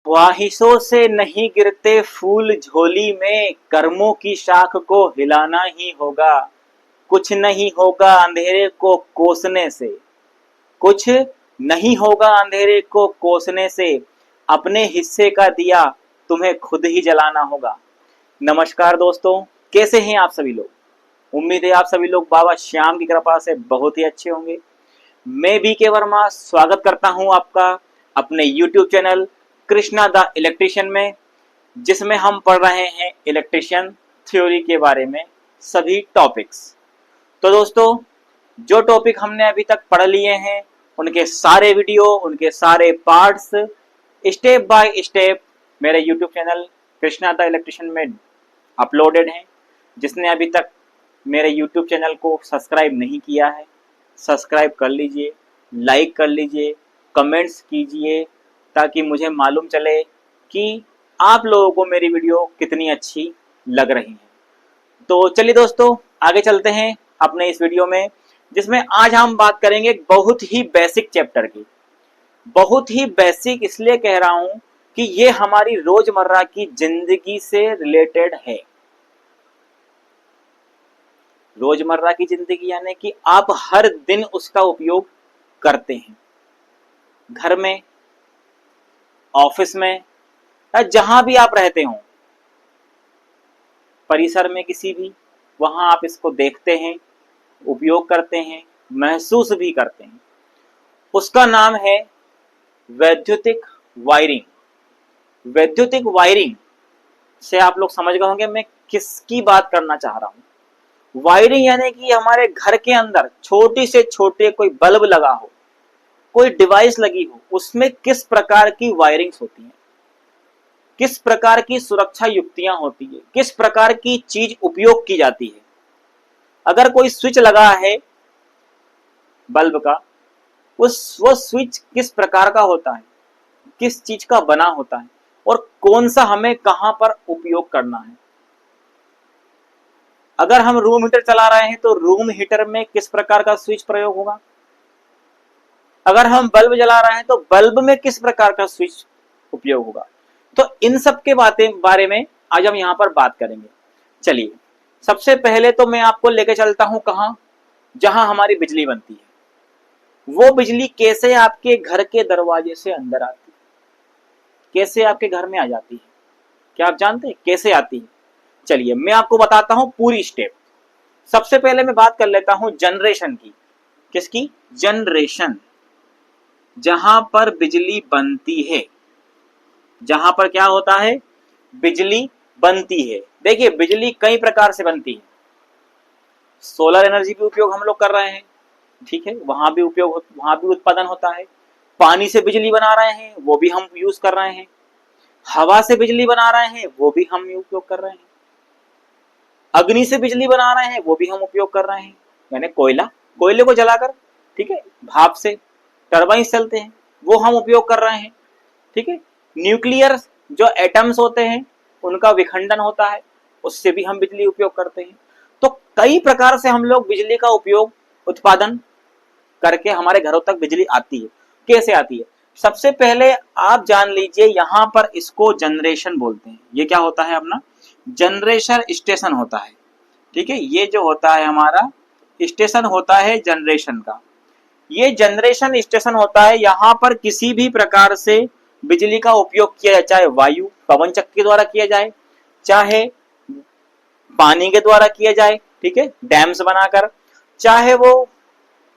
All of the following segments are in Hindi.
ख्वाहिशों से नहीं गिरते फूल झोली में, कर्मों की शाख को हिलाना ही होगा। कुछ नहीं होगा अंधेरे को कोसने से, कुछ नहीं होगा अंधेरे को कोसने से, अपने हिस्से का दिया तुम्हें खुद ही जलाना होगा। नमस्कार दोस्तों, कैसे हैं आप सभी लोग। उम्मीद है आप सभी लोग बाबा श्याम की कृपा से बहुत ही अच्छे होंगे। मैं बीके वर्मा स्वागत करता हूं आपका अपने YouTube channel Krishna the electrician में, जिसमें हम पढ़ रहे हैं इलेक्ट्रिशियन थ्योरी के बारे में सभी टॉपिक्स। तो दोस्तों, जो टॉपिक हमने अभी तक पढ़ लिए हैं उनके सारे वीडियो, उनके सारे पार्ट्स स्टेप बाय स्टेप मेरे YouTube channel Krishna the electrician में अपलोडेड हैं। जिसने अभी तक मेरे YouTube चैनल को सब्सक्राइब नहीं किया है, सब्सक्राइब कर लीजिए, लाइक कर लीजिए, कमेंट्स कीजिए, ताकि मुझे मालूम चले कि आप लोगों को मेरी वीडियो कितनी अच्छी लग रही है। तो चलिए दोस्तों, आगे चलते हैं अपने इस वीडियो में, जिसमें आज हम बात करेंगे एक बहुत ही बेसिक चैप्टर की। बहुत ही बेसिक इसलिए कह रहा हूं कि ये हमारी रोजमर्रा की जिंदगी से रिलेटेड है। रोजमर्रा की जिंदगी यानी कि आप हर दिन उसका उपयोग करते हैं, घर में, ऑफिस में, या जहां भी आप रहते हो, परिसर में किसी भी, वहां आप इसको देखते हैं, उपयोग करते हैं, महसूस भी करते हैं। उसका नाम है वैद्युतिक वायरिंग। वैद्युतिक वायरिंग से आप लोग समझ गए होंगे मैं किसकी बात करना चाह रहा हूं। वायरिंग यानी कि हमारे घर के अंदर छोटी से छोटे कोई बल्ब लगा हो, कोई डिवाइस लगी हो, उसमें किस प्रकार की वायरिंग्स होती हैं, किस प्रकार की सुरक्षा युक्तियां होती है, किस प्रकार की चीज उपयोग की जाती है। अगर कोई स्विच लगा है बल्ब का, वो स्विच किस प्रकार का होता है, किस चीज का बना होता है, और कौन सा हमें कहां पर उपयोग करना है। अगर हम रूम हीटर चला रहे हैं तो रूम हीटर में किस प्रकार का स्विच प्रयोग होगा। अगर हम बल्ब जला रहे हैं तो बल्ब में किस प्रकार का स्विच उपयोग होगा। तो इन सब के बारे में आज हम यहां पर बात करेंगे। चलिए, सबसे पहले तो मैं आपको लेके चलता हूं कहां, जहां हमारी बिजली बनती है। वो बिजली कैसे आपके घर के दरवाजे से अंदर आती है, कैसे आपके घर में आ जाती है, क्या आप जानते हैं कैसे आती है। चलिए मैं आपको बताता हूं पूरी स्टेप। सबसे पहले मैं बात कर लेता हूं जनरेशन की। किसकी? जनरेशन। जहां पर बिजली बनती है, जहां पर क्या होता है, बिजली बनती है। देखिए, बिजली कई प्रकार से बनती है। सोलर एनर्जी भी उपयोग हम लोग कर रहे हैं, ठीक है, वहां भी उपयोग, वहां भी उत्पादन होता है। पानी से बिजली बना रहे हैं, वो भी हम यूज कर रहे हैं। हवा से बिजली बना रहे हैं, वो भी हम उपयोग कर रहे हैं। अग्नि से बिजली बना रहे हैं, वो भी हम उपयोग कर रहे हैं, यानी कोयले को जलाकर, ठीक है, भाप से टरबाइन चलते हैं, वो हम उपयोग कर रहे हैं, ठीक है। न्यूक्लियर जो एटम्स होते हैं उनका विखंडन होता है, उससे भी हम बिजली उपयोग करते हैं। तो कई प्रकार से हम लोग बिजली का उपयोग, उत्पादन करके हमारे घरों तक बिजली आती है। कैसे आती है? सबसे पहले आप जान लीजिए, यहां पर इसको जनरेशन बोलते हैं। ये क्या होता है? अपना जनरेशन स्टेशन होता है, ठीक है। ये जो होता है हमारा स्टेशन होता है जनरेशन का। ये जनरेशन स्टेशन होता है, यहां पर किसी भी प्रकार से बिजली का उपयोग किया जाए, चाहे वायु पवन चक्की के द्वारा किया जाए, चाहे पानी के द्वारा किया जाए, ठीक है, डैम्स बनाकर, चाहे वो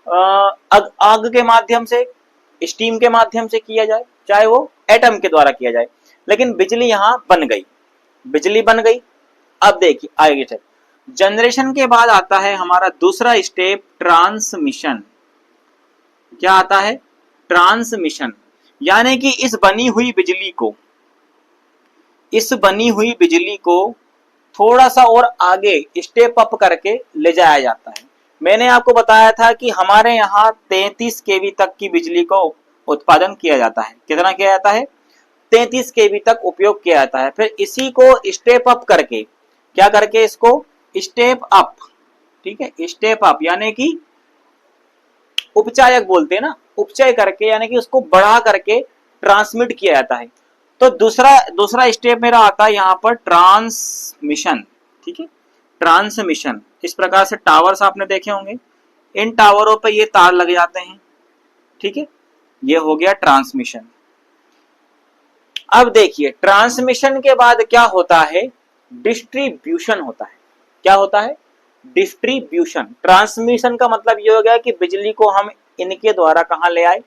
आग के माध्यम से, स्टीम के माध्यम से किया जाए, चाहे वो एटम के द्वारा किया जाए, लेकिन बिजली यहां बन गई, बिजली बन गई। अब देखिए आगे चल, जनरेशन के बाद आता है हमारा दूसरा स्टेप, ट्रांसमिशन। क्या आता है? ट्रांसमिशन। यानी कि इस बनी हुई बिजली को थोड़ा सा और आगे स्टेप अप करके ले जाया जाता है। मैंने आपको बताया था कि हमारे यहाँ 33 केवी तक की बिजली को उत्पादन किया जाता है। कितना किया जाता है? 33 केवी तक उपयोग किया जाता है। फिर इसी को स्टेप अप करके, क्या करके, इसको स्टेप अप, ठीक है, स्टेप अप यानी कि उपचायक बोलते हैं ना, उपचय करके, यानी कि उसको बढ़ा करके ट्रांसमिट किया जाता है। तो दूसरा दूसरा स्टेप मेरा आता है यहाँ पर ट्रांसमिशन। ठीक है, ट्रांसमिशन। इस प्रकार से टावर्स आपने देखे होंगे, इन टावरों पे ये तार लग जाते हैं। ठीक है, ये हो गया ट्रांसमिशन। अब देखिए ट्रांसमिशन के बाद क्या होता है, डिस्ट्रीब्यूशन होता है। क्या होता है, डिस्ट्रीब्यूशन। ट्रांसमिशन का मतलब ये हो गया कि बिजली को हम इनके द्वारा कहां ले आए,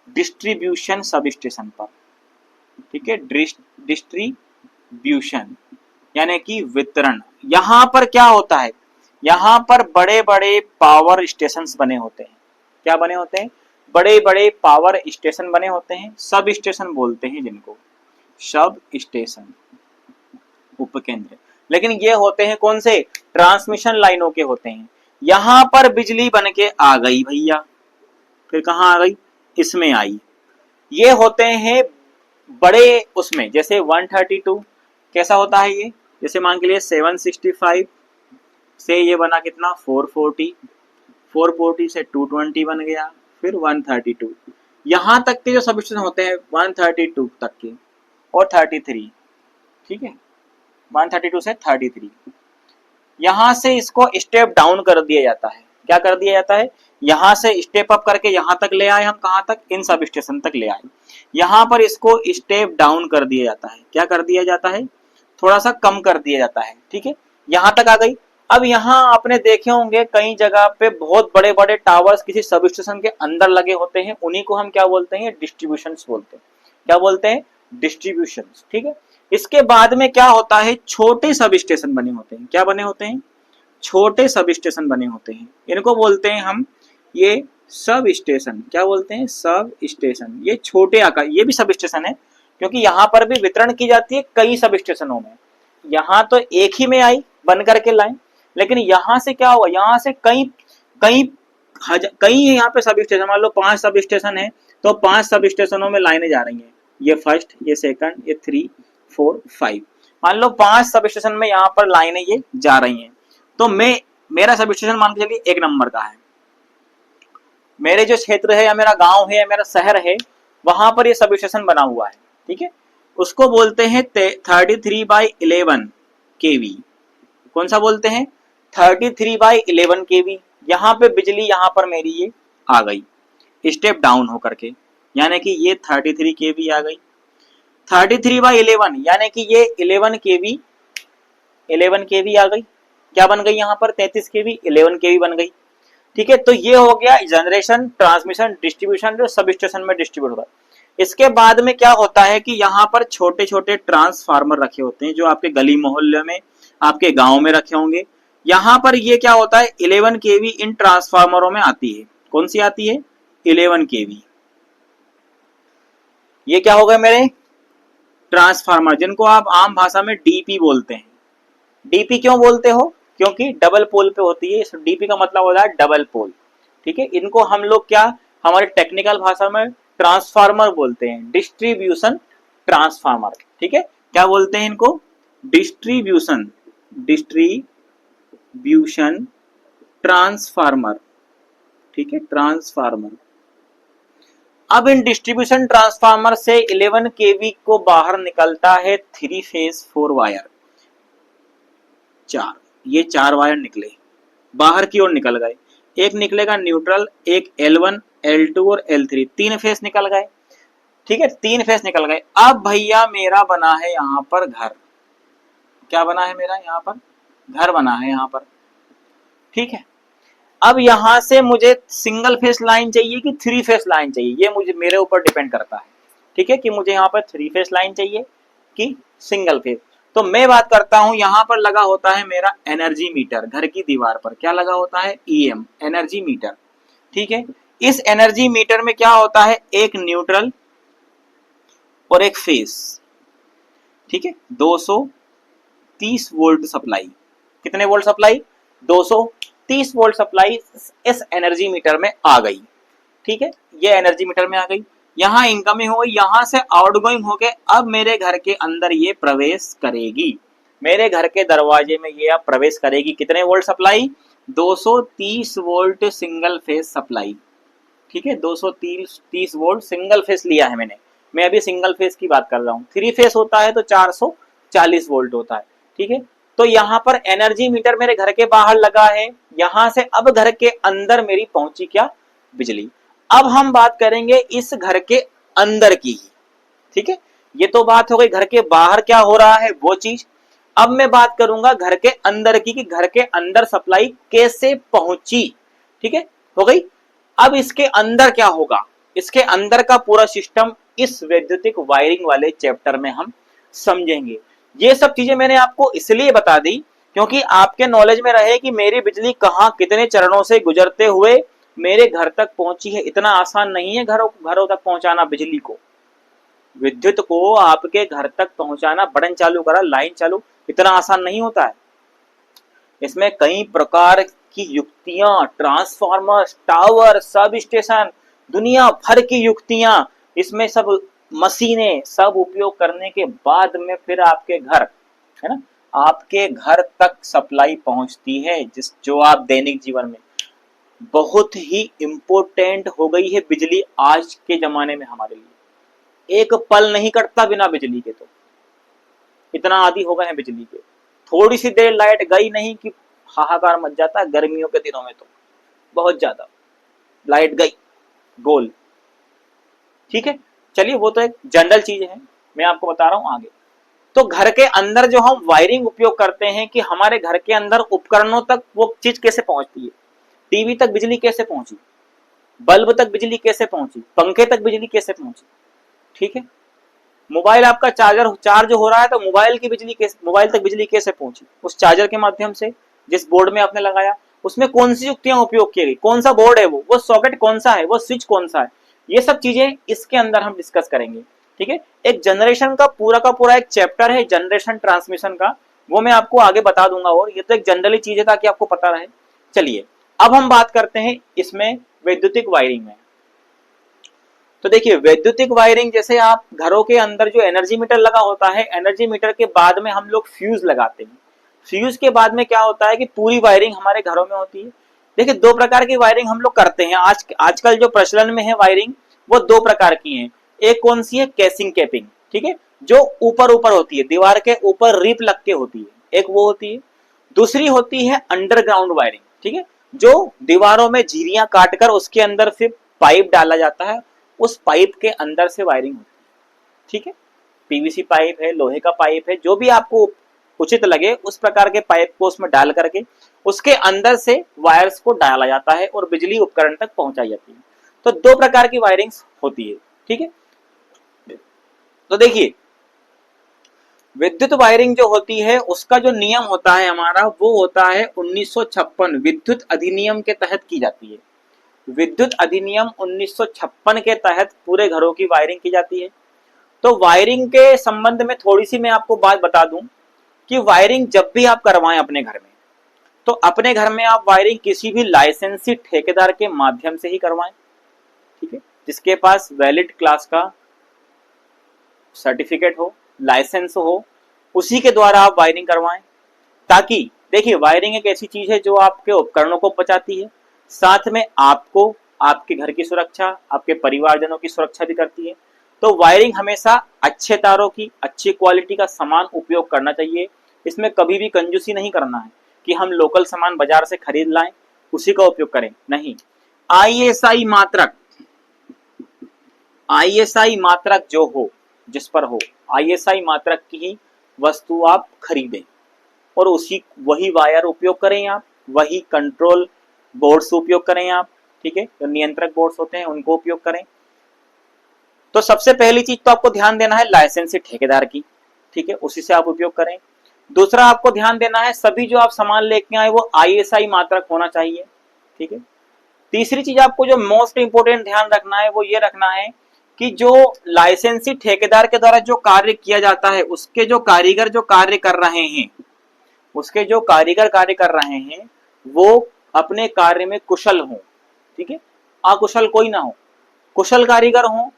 डिस्ट्रीब्यूशन सब स्टेशन पर। ठीक है, डिस्ट्रीब्यूशन यानी कि वितरण। यहां पर क्या होता है, यहां पर बड़े बड़े पावर स्टेशन बने होते हैं। क्या बने होते हैं, बड़े बड़े पावर स्टेशन बने होते हैं, सब स्टेशन बोलते हैं जिनको, सब स्टेशन, उपकेंद्र। लेकिन ये होते हैं कौन से, ट्रांसमिशन लाइनों के होते हैं। यहां पर बिजली बन के आ गई भैया, फिर कहां आ गई, इसमें आई। ये होते हैं बड़े उसमें, जैसे 132 कैसा होता है ये, जैसे मान के लिए 765 से ये बना कितना 440, 440 से 220 बन गया, फिर 132। यहां तक के जो सब स्टेशन होते हैं 132 तक के और 33। ठीक है, 132 से 33। यहां से इसको स्टेप डाउन कर दिया जाता है। क्या कर दिया जाता है, यहां से स्टेप अप करके यहां तक ले आए हम, कहां तक, इन सब स्टेशन तक ले आए। यहां पर इसको स्टेप डाउन कर दिया जाता है। क्या कर दिया जाता है, थोड़ा सा कम कर दिया जाता है। ठीक है, यहां तक आ गई। अब यहां आपने देखे होंगे कई जगह पे बहुत बड़े बड़े टावर्स किसी सब स्टेशन के अंदर लगे होते हैं, उन्हीं को हम क्या बोलते हैं, डिस्ट्रीब्यूशन बोलते हैं। क्या बोलते हैं, डिस्ट्रीब्यूशन। ठीक है, इसके बाद में क्या होता है, छोटे सब स्टेशन बने होते हैं। क्या बने होते हैं, छोटे सब स्टेशन बने होते हैं, इनको बोलते हैं हम ये सब स्टेशन। क्या बोलते हैं, सब स्टेशन। ये छोटे आकार, ये भी सब स्टेशन है, क्योंकि यहाँ पर भी वितरण की जाती है कई सब स्टेशनों में। यहाँ तो एक ही में आई बन करके लाइन, लेकिन यहाँ से क्या हुआ, यहाँ से कई कई कई यहाँ पे सब स्टेशन, मान लो 5 सब स्टेशन है, तो 5 सब स्टेशनों में लाइनें जा रही हैं। ये फर्स्ट, ये सेकंड, ये 3, 4, 5, मान लो 5 सब स्टेशन में यहाँ पर लाइनें ये जा रही हैं। तो मेरा सब स्टेशन मान के चलिए 1 नंबर का है। मेरे जो क्षेत्र है या मेरा गांव है या मेरा शहर है, वहां पर ये सब स्टेशन बना हुआ है। ठीक है, उसको बोलते हैं 33/11 केवी। कौन सा बोलते हैं, 33/11 केवी। यहाँ पे बिजली यहाँ पर मेरी ये आ गई स्टेप डाउन होकर के, यानी कि ये 33 केवी आ गई। 33/11 यानी कि ये 11 केवी, 11 केवी आ गई। क्या बन गई यहाँ पर, 33 केवी, 11 केवी बन गई। ठीक है, तो ये हो गया जनरेशन, ट्रांसमिशन, डिस्ट्रीब्यूशन, जो सब स्टेशन में डिस्ट्रीब्यूट होगा। इसके बाद में क्या होता है कि यहाँ पर छोटे छोटे ट्रांसफार्मर रखे होते हैं, जो आपके गली मोहल्ले में, आपके गांव में रखे होंगे। यहाँ पर ये क्या होता है, 11 केवी इन ट्रांसफार्मरों में आती है। कौन सी आती है, 11 केवी। ये क्या हो गए मेरे ट्रांसफार्मर, जिनको आप आम भाषा में डीपी बोलते हैं। डीपी क्यों बोलते हो, क्योंकि डबल पोल पे होती है। डीपी का मतलब होता है डबल पोल। ठीक है, इनको हम लोग क्या, हमारे टेक्निकल भाषा में ट्रांसफार्मर बोलते हैं, डिस्ट्रीब्यूशन ट्रांसफार्मर। ठीक है, क्या बोलते हैं इनको, डिस्ट्रीब्यूशन, डिस्ट्रीब्यूशन ट्रांसफार्मर। ठीक है, ट्रांसफार्मर। अब इन डिस्ट्रीब्यूशन ट्रांसफार्मर से 11 केवी को बाहर निकलता है 3 फेज 4 वायर। 4, ये 4 वायर निकले, बाहर की ओर निकल गए। एक निकलेगा न्यूट्रल, एक L1, L2 और L3, 3 फेस निकल गए। ठीक है, 3 फेस निकल गए। अब भैया मेरा बना है यहाँ पर घर। क्या बना है मेरा, यहाँ पर घर बना है यहाँ पर। ठीक है, अब यहां से मुझे सिंगल फेस लाइन चाहिए कि 3 फेस लाइन चाहिए, ये मुझे मेरे ऊपर डिपेंड करता है। ठीक है, कि मुझे यहाँ पर 3 फेस लाइन चाहिए कि सिंगल फेस। तो मैं बात करता हूं, यहां पर लगा होता है मेरा एनर्जी मीटर, घर की दीवार पर क्या लगा होता है, EM, एनर्जी मीटर। ठीक है, इस एनर्जी मीटर में क्या होता है, एक न्यूट्रल और एक फेस। ठीक है, 230 वोल्ट सप्लाई। कितने वोल्ट सप्लाई, 230 वोल्ट सप्लाई इस एनर्जी मीटर में आ गई। ठीक है, ये एनर्जी मीटर में आ गई। यहाँ इनकमिंग हो गई, यहां से आउटगोइंग होके अब मेरे घर के अंदर ये प्रवेश करेगी। मेरे घर के दरवाजे में ये अब प्रवेश करेगी। कितने volt supply, 230 volt single phase supply. ठीक है, 230 वोल्ट सिंगल फेस लिया है मैंने। मैं अभी सिंगल फेस की बात कर रहा हूँ। 3 फेस होता है तो 440 वोल्ट होता है, ठीक है। तो यहाँ पर एनर्जी मीटर मेरे घर के बाहर लगा है, यहां से अब घर के अंदर मेरी पहुंची क्या, बिजली। अब हम बात करेंगे इस घर के अंदर की ही, ठीक है। ये तो बात हो गई घर के बाहर क्या हो रहा है वो चीज। अब मैं बात करूंगा घर के अंदर की, कि घर के अंदर सप्लाई कैसे पहुंची, ठीक है, हो गई। अब इसके अंदर क्या होगा, इसके अंदर का पूरा सिस्टम इस वैद्युतिक वायरिंग वाले चैप्टर में हम समझेंगे। ये सब चीजें मैंने आपको इसलिए बता दी क्योंकि आपके नॉलेज में रहे कि मेरी बिजली कहां कितने चरणों से गुजरते हुए मेरे घर तक पहुंची है। इतना आसान नहीं है घरों तक पहुंचाना बिजली को, विद्युत को आपके घर तक पहुंचाना, बटन चालू करा लाइन चालू, इतना आसान नहीं होता है। इसमें कई प्रकार की युक्तियां, ट्रांसफार्मर, टावर, सब स्टेशन, दुनिया भर की युक्तियां, इसमें सब मशीनें, सब उपयोग करने के बाद में फिर आपके घर, है ना, आपके घर तक सप्लाई पहुंचती है, जो आप दैनिक जीवन में, बहुत ही इंपॉर्टेंट हो गई है बिजली आज के जमाने में हमारे लिए। एक पल नहीं कटता बिना बिजली के, तो इतना आदी हो गए हैं बिजली के। थोड़ी सी देर लाइट गई नहीं कि हाहाकार मच जाता है, गर्मियों के दिनों में तो बहुत ज्यादा, लाइट गई गोल, ठीक है। चलिए वो तो एक जनरल चीज है, मैं आपको बता रहा हूं आगे। तो घर के अंदर जो हम वायरिंग उपयोग करते हैं कि हमारे घर के अंदर उपकरणों तक वो चीज कैसे पहुंचती है, टीवी तक बिजली कैसे पहुंची, बल्ब तक बिजली कैसे पहुंची, पंखे तक बिजली कैसे पहुंची, ठीक है। मोबाइल आपका चार्ज हो रहा है तो मोबाइल तक बिजली कैसे पहुंची, उस चार्जर के माध्यम से जिस बोर्ड में आपने लगाया, उसमें कौन सी युक्तियां उपयोग की गई, कौन सा बोर्ड है वो सॉकेट कौन सा है, वो स्विच कौन सा है, ये सब चीजें इसके अंदर हम डिस्कस करेंगे, ठीक है। एक जनरेशन का पूरा एक चैप्टर है जनरेशन ट्रांसमिशन का, वो मैं आपको आगे बता दूंगा, और ये तो एक जनरली चीज है ताकि आपको पता रहे। चलिए अब हम बात करते हैं इसमें वैद्युतिक वायरिंग में। तो देखिए वैद्युतिक वायरिंग, जैसे आप घरों के अंदर जो एनर्जी मीटर लगा होता है, एनर्जी मीटर के बाद में हम लोग फ्यूज लगाते हैं। फ्यूज के बाद में क्या होता है कि पूरी वायरिंग हमारे घरों में होती है। देखिए 2 प्रकार की वायरिंग हम लोग करते हैं, आजकल जो प्रचलन में है वायरिंग, वो 2 प्रकार की है। एक कौन सी है, केसिंग कैपिंग, ठीक है, जो ऊपर होती है, दीवार के ऊपर रीप लग के होती है, एक वो होती है। दूसरी होती है अंडरग्राउंड वायरिंग, ठीक है, जो दीवारों में झिरियां काटकर उसके अंदर फिर पाइप डाला जाता है, उस पाइप के अंदर से वायरिंग होती है, ठीक है। पीवीसी पाइप है, लोहे का पाइप है, जो भी आपको उचित लगे उस प्रकार के पाइप को उसमें डाल करके उसके अंदर से वायर्स को डाला जाता है और बिजली उपकरण तक पहुंचाई जाती है। तो 2 प्रकार की वायरिंग्स होती है, ठीक है। तो देखिए विद्युत वायरिंग जो होती है उसका जो नियम होता है हमारा, वो होता है 1956 विद्युत अधिनियम के तहत की जाती है। विद्युत अधिनियम 1956 के तहत पूरे घरों की वायरिंग की जाती है। तो वायरिंग के संबंध में थोड़ी सी मैं आपको बात बता दूं कि वायरिंग जब भी आप करवाएं अपने घर में, तो अपने घर में आप वायरिंग किसी भी लाइसेंसी ठेकेदार के माध्यम से ही करवाएं, ठीक है, जिसके पास वैलिड क्लास का सर्टिफिकेट हो, लाइसेंस हो, उसी के द्वारा आप वायरिंग करवाएं। ताकि देखिए वायरिंग एक ऐसी चीज है जो आपके उपकरणों को बचाती है, साथ में आपको, आपके घर की सुरक्षा, आपके परिवारजनों की सुरक्षा भी करती है। तो वायरिंग हमेशा अच्छे तारों की, अच्छी क्वालिटी का सामान उपयोग करना चाहिए। इसमें कभी भी कंजूसी नहीं करना है कि हम लोकल सामान बाजार से खरीद लाएं उसी का उपयोग करें, नहीं। आईएसआई मात्रक जो हो, जिस पर हो आईएसआई मात्रक की ही वस्तु आप खरीदें और वही वायर उपयोग करें आप, वही कंट्रोल बोर्ड्स उपयोग करें आप, ठीक है, जो नियंत्रक बोर्ड्स होते हैं उनको उपयोग करें। तो सबसे पहली चीज तो आपको ध्यान देना है लाइसेंसी ठेकेदार की, ठीक है, उसी से आप उपयोग करें। दूसरा आपको ध्यान देना है सभी जो आप सामान लेके आए वो आईएसआई मात्रक होना चाहिए, ठीक है। तीसरी चीज आपको जो मोस्ट इंपोर्टेंट ध्यान रखना है वो ये रखना है कि जो लाइसेंसी ठेकेदार के द्वारा जो कार्य किया जाता है उसके जो कारीगर कार्य कर रहे हैं वो अपने कार्य में कुशल हों, ठीक है, अकुशल कोई ना हो, कुशल कारीगर हों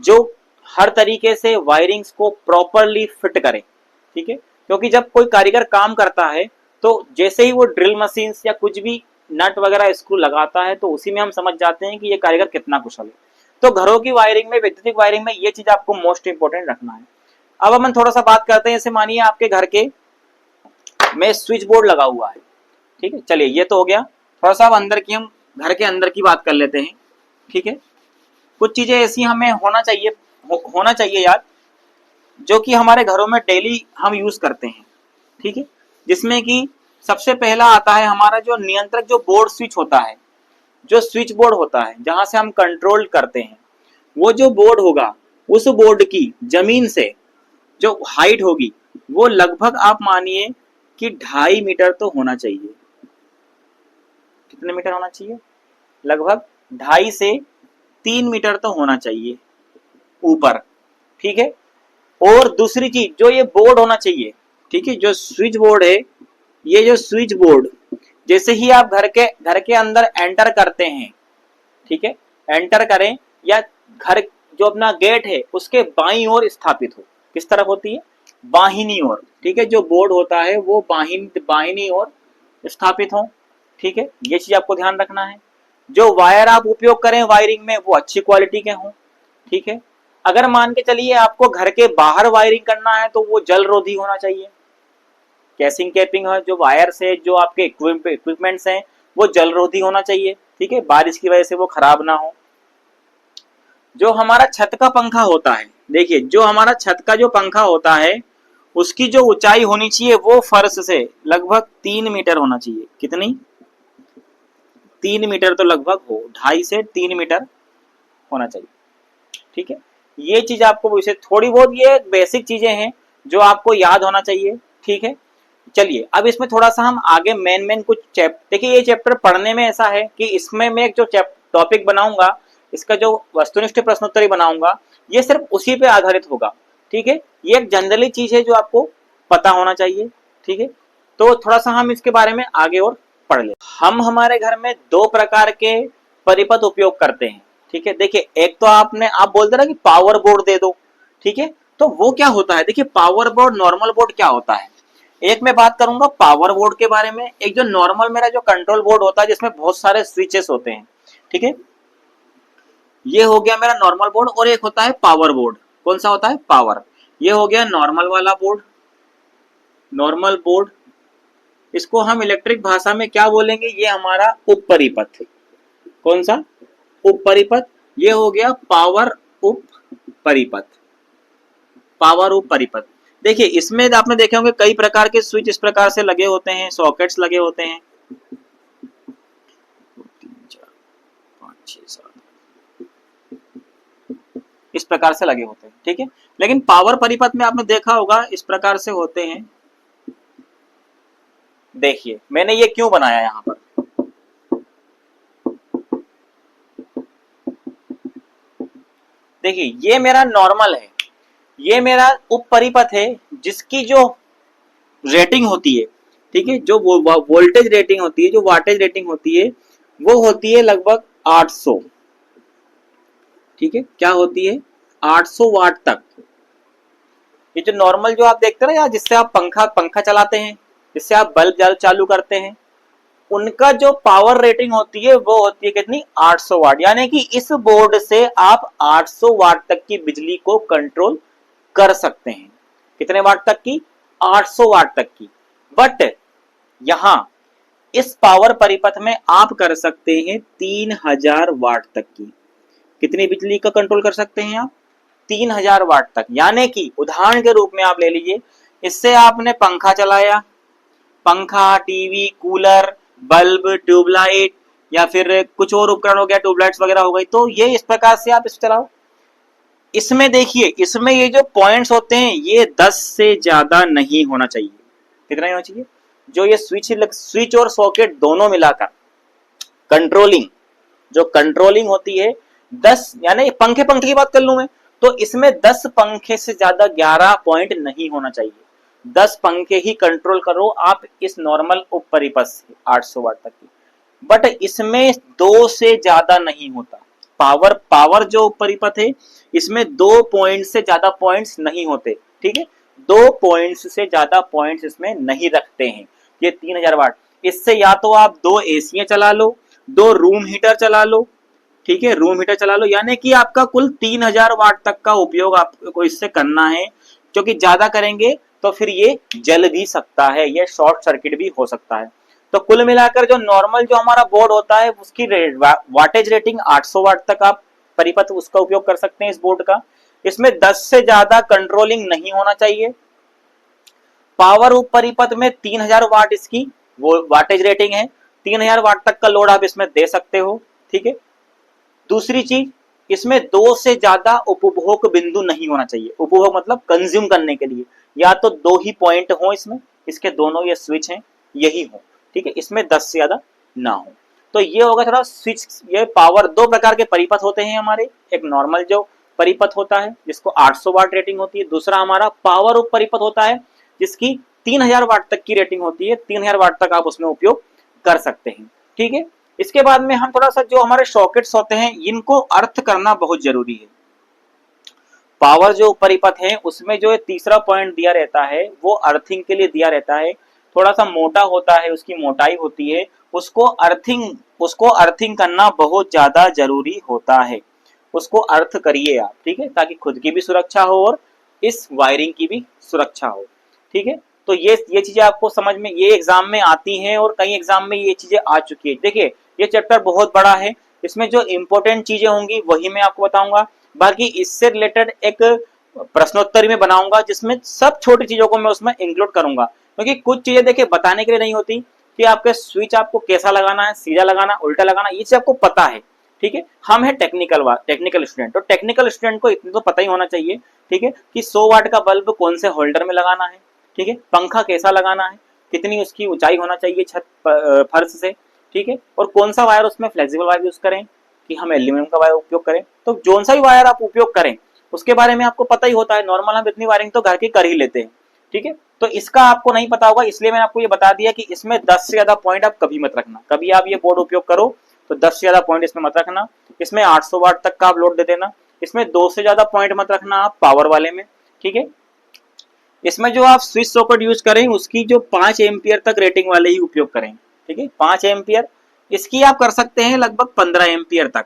जो हर तरीके से वायरिंग्स को प्रॉपरली फिट करें, ठीक है। क्योंकि जब कोई कारीगर काम करता है तो जैसे ही वो ड्रिल मशीन या कुछ भी नट वगैरह स्क्रू लगाता है तो उसी में हम समझ जाते हैं कि ये कारीगर कितना कुशल है। तो घरों की वायरिंग में, विद्युतिक वायरिंग में ये चीज आपको मोस्ट इंपोर्टेंट रखना है। अब हम थोड़ा सा बात करते हैं, जैसे मानिए आपके घर के में स्विच बोर्ड लगा हुआ है, ठीक है, चलिए ये तो हो गया। थोड़ा सा अब अंदर की, हम घर के अंदर की बात कर लेते हैं, ठीक है। कुछ चीजें ऐसी हमें होना चाहिए यार, जो कि हमारे घरों में डेली हम यूज करते हैं, ठीक है। जिसमें कि सबसे पहला आता है हमारा जो नियंत्रक, जो बोर्ड स्विच होता है, जो स्विच बोर्ड होता है जहां से हम कंट्रोल करते हैं, वो जो बोर्ड होगा, उस बोर्ड की जमीन से जो हाइट होगी वो लगभग आप मानिए कि 2.5 मीटर तो होना चाहिए। कितने मीटर होना चाहिए? लगभग 2.5 से 3 मीटर तो होना चाहिए ऊपर, ठीक है। और दूसरी चीज, जो ये बोर्ड होना चाहिए, ठीक है, जो स्विच बोर्ड है, ये जो स्विच बोर्ड जैसे ही आप घर के अंदर एंटर करते हैं, ठीक है, एंटर करें या घर जो अपना गेट है उसके बाईं ओर स्थापित हो। किस तरफ होती है? बाहिनी ओर, ठीक है। जो बोर्ड होता है वो बाहिनी ओर स्थापित हो, ठीक है, ये चीज आपको ध्यान रखना है। जो वायर आप उपयोग करें वायरिंग में वो अच्छी क्वालिटी के हों, ठीक है। अगर मान के चलिए आपको घर के बाहर वायरिंग करना है तो वो जल रोधी होना चाहिए। कैसिंग कैपिंग है, जो वायर्स है, जो आपके इक्विपमेंट्स हैं, वो जल रोधी होना चाहिए, ठीक है, बारिश की वजह से वो खराब ना हो। जो हमारा छत का पंखा होता है, देखिए जो हमारा छत का जो पंखा होता है उसकी जो ऊंचाई होनी चाहिए वो फर्श से लगभग 3 मीटर होना चाहिए। कितनी? 3 मीटर तो लगभग हो, 2.5 से 3 मीटर होना चाहिए, ठीक है। ये चीज आपको वैसे थोड़ी बहुत ये बेसिक चीजें हैं जो आपको याद होना चाहिए, ठीक है। चलिए अब इसमें थोड़ा सा हम आगे मेन कुछ देखिए ये चैप्टर पढ़ने में ऐसा है कि इसमें मैं एक जो टॉपिक बनाऊंगा, इसका जो वस्तुनिष्ठ प्रश्नोत्तरी बनाऊंगा, ये सिर्फ उसी पे आधारित होगा, ठीक है। ये एक जनरली चीज है जो आपको पता होना चाहिए, ठीक है। तो थोड़ा सा हम इसके बारे में आगे और पढ़ ले। हम हमारे घर में 2 प्रकार के परिपथ उपयोग करते हैं, ठीक है। देखिए एक तो आप बोलते ना कि पावर बोर्ड दे दो, ठीक है। तो वो क्या होता है, देखिए पावर बोर्ड, नॉर्मल बोर्ड क्या होता है, एक मैं बात करूंगा पावर बोर्ड के बारे में। एक जो नॉर्मल मेरा जो कंट्रोल बोर्ड होता है जिसमें बहुत सारे स्विचेस होते हैं, ठीक है, ये हो गया मेरा नॉर्मल बोर्ड। और एक होता है पावर बोर्ड। कौन सा होता है? पावर। ये हो गया नॉर्मल वाला बोर्ड, नॉर्मल बोर्ड। इसको हम इलेक्ट्रिक भाषा में क्या बोलेंगे? ये हमारा उप परिपथ। कौन सा? उप परिपथ। ये हो गया पावर उप परिपथ, पावर उप परिपथ। देखिए इसमें आपने देखे होंगे कई प्रकार के स्विच इस प्रकार से लगे होते हैं, सॉकेट्स लगे होते हैं, 3 4 5 6 7 इस प्रकार से लगे होते हैं, ठीक है। लेकिन पावर परिपथ में आपने देखा होगा इस प्रकार से होते हैं। देखिए मैंने ये क्यों बनाया यहां पर, देखिए ये मेरा नॉर्मल है, ये मेरा उप परिपथ है जिसकी जो रेटिंग होती है, ठीक है, जो वोल्टेज रेटिंग होती है, जो वाटेज रेटिंग होती है, वो होती है लगभग 800, ठीक है। क्या होती है? 800 वाट तक। ये जो नॉर्मल जो आप देखते हैं ना यार, जिससे आप पंखा चलाते हैं, जिससे आप बल्ब चालू करते हैं, उनका जो पावर रेटिंग होती है वो होती है कितनी? 800 वाट। यानी कि इस बोर्ड से आप 800 वाट तक की बिजली को कंट्रोल कर सकते हैं। कितने वाट तक की? 800 वाट तक की। बट यहां इस पावर परिपथ में आप कर सकते हैं 3000 वाट तक की। कितनी बिजली का कंट्रोल कर सकते हैं आप? 3000 वाट तक। यानी कि उदाहरण के रूप में आप ले लीजिए, इससे आपने पंखा चलाया, पंखा, टीवी, कूलर, बल्ब, ट्यूबलाइट या फिर कुछ और उपकरण हो गया, ट्यूबलाइट्स वगैरह हो गई, तो ये इस प्रकार से आप इसे चलाओ। इसमें देखिए, इसमें ये जो पॉइंट्स होते हैं ये 10 से ज्यादा नहीं होना चाहिए। कितना ही होना चाहिए? जो ये स्विच और सॉकेट दोनों मिलाकर कंट्रोलिंग, जो कंट्रोलिंग होती है 10, यानी पंखे की बात कर लूं मैं, तो इसमें 10 पंखे से ज्यादा 11 पॉइंट नहीं होना चाहिए। 10 पंखे ही कंट्रोल करो आप इस नॉर्मल उप परिपथ से 800 वाट तक की। बट इसमें 2 से ज्यादा नहीं होता। पावर जो उप परिपथ है इसमें 2 पॉइंट से ज्यादा पॉइंट्स नहीं होते, ठीक है। 2 पॉइंट्स से ज्यादा पॉइंट्स इसमें नहीं रखते हैं। ये 3000 वाट, इससे या तो आप 2 एसियां चला लो, 2 रूम हीटर चला लो, ठीक है, रूम हीटर चला लो, यानी कि आपका कुल 3000 वाट तक का उपयोग आपको इससे करना है, क्योंकि ज्यादा करेंगे तो फिर ये जल भी सकता है, ये शॉर्ट सर्किट भी हो सकता है। तो कुल मिलाकर जो नॉर्मल जो हमारा बोर्ड होता है उसकी वाटेज रेटिंग 800 वाट तक आप परिपथ उसका उपयोग कर सकते हैं इस बोर्ड का। इसमें 10 से ज्यादा कंट्रोलिंग नहीं होना चाहिए। पावर उप परिपथ में 3000 वाट इसकी वो वाटेज रेटिंग है, 3000 वाट तक का लोड आप इसमें दे सकते हो। ठीक है, दूसरी चीज, इसमें 2 से ज्यादा उपभोग बिंदु नहीं होना चाहिए। उपभोग मतलब कंज्यूम करने के लिए, या तो 2 ही पॉइंट हो इसमें, इसके दोनों ये स्विच हैं यही हो। ठीक है, इसमें 10 से ज्यादा ना हो। तो ये होगा थोड़ा स्विच। ये पावर 2 प्रकार के परिपथ होते हैं हमारे, एक नॉर्मल जो परिपथ होता है जिसको 800 वाट रेटिंग होती है, दूसरा हमारा पावर उप परिपथ होता है जिसकी 3000 वाट तक की रेटिंग होती है, 3000 वाट तक आप उसमें उपयोग कर सकते हैं। ठीक है, इसके बाद में हम थोड़ा सा जो हमारे सॉकेट्स होते हैं इनको अर्थ करना बहुत जरूरी है। पावर जो परिपथ है उसमें जो तीसरा पॉइंट दिया रहता है वो अर्थिंग के लिए दिया रहता है, थोड़ा सा मोटा होता है, उसकी मोटाई होती है, उसको अर्थिंग करना बहुत ज्यादा जरूरी होता है। उसको अर्थ करिए आप, ठीक है, ताकि खुद की भी सुरक्षा हो और इस वायरिंग की भी सुरक्षा हो। ठीक है, तो ये चीजें आपको समझ में, ये एग्जाम में आती हैं और कई एग्जाम में ये चीजें आ चुकी है। देखिए ये चैप्टर बहुत बड़ा है, इसमें जो इंपॉर्टेंट चीजें होंगी वही मैं आपको बताऊंगा, बाकी इससे रिलेटेड एक प्रश्नोत्तरी में बनाऊंगा जिसमें सब छोटी चीजों को मैं उसमें इंक्लूड करूंगा, क्योंकि कुछ चीजें देखिए बताने के लिए नहीं होती कि आपके स्विच आपको कैसा लगाना है, सीधा लगाना, उल्टा लगाना, ये चीज आपको पता है। ठीक है, हम है टेक्निकल स्टूडेंट, तो टेक्निकल स्टूडेंट को इतना तो पता ही होना चाहिए। ठीक है, कि 100 वाट का बल्ब कौन से होल्डर में लगाना है, ठीक है, पंखा कैसा लगाना है, कितनी उसकी ऊंचाई होना चाहिए छत फर्श से, ठीक है, और कौन सा वायर उसमें फ्लेक्सिबल वायर यूज करें कि हम एल्यूमिनियम का वायर उपयोग करें। तो जोन सा भी वायर आप उपयोग करें उसके बारे में आपको पता ही होता है। नॉर्मल हम इतनी वायरिंग तो घर की कर ही लेते हैं। ठीक है, तो इसका आपको नहीं पता होगा, इसलिए मैंने आपको ये बता दिया कि इसमें 10 से ज्यादा पॉइंट आप कभी मत रखना। कभी आप ये बोर्ड उपयोग करो तो 10 से ज्यादा पॉइंट इसमें मत रखना। इसमें 800 वाट तक का आप लोड दे देना। इसमें 2 से ज्यादा पॉइंट मत रखना आप पावर वाले में। ठीक है, इसमें जो आप स्विच सॉकेट यूज करें उसकी जो 5 एम्पियर तक रेटिंग वाले ही उपयोग करें। ठीक है, 5 एम्पियर, इसकी आप कर सकते हैं लगभग 15 एम्पियर तक।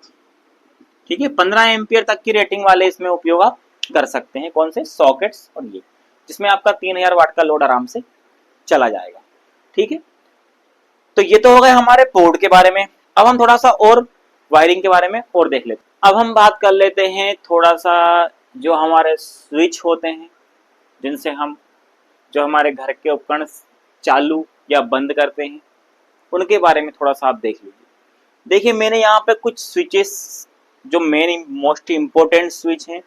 ठीक है, 15 एम्पियर तक की रेटिंग वाले इसमें उपयोग आप कर सकते हैं। कौन से सॉकेट्स, और ये जिसमें आपका 3000 वाट का लोड आराम से चला जाएगा। ठीक है, तो ये तो हो गए हमारे बोर्ड के बारे में। अब हम थोड़ा सा और वायरिंग के बारे में और देख लेते हैं। अब हम बात कर लेते हैं थोड़ा सा जो हमारे स्विच होते हैं जिनसे हम जो हमारे घर के उपकरण चालू या बंद करते हैं उनके बारे में थोड़ा सा आप देख लीजिए। देखिए मैंने यहाँ पे कुछ स्विचेस जो मेन मोस्ट इम्पोर्टेंट स्विच हैं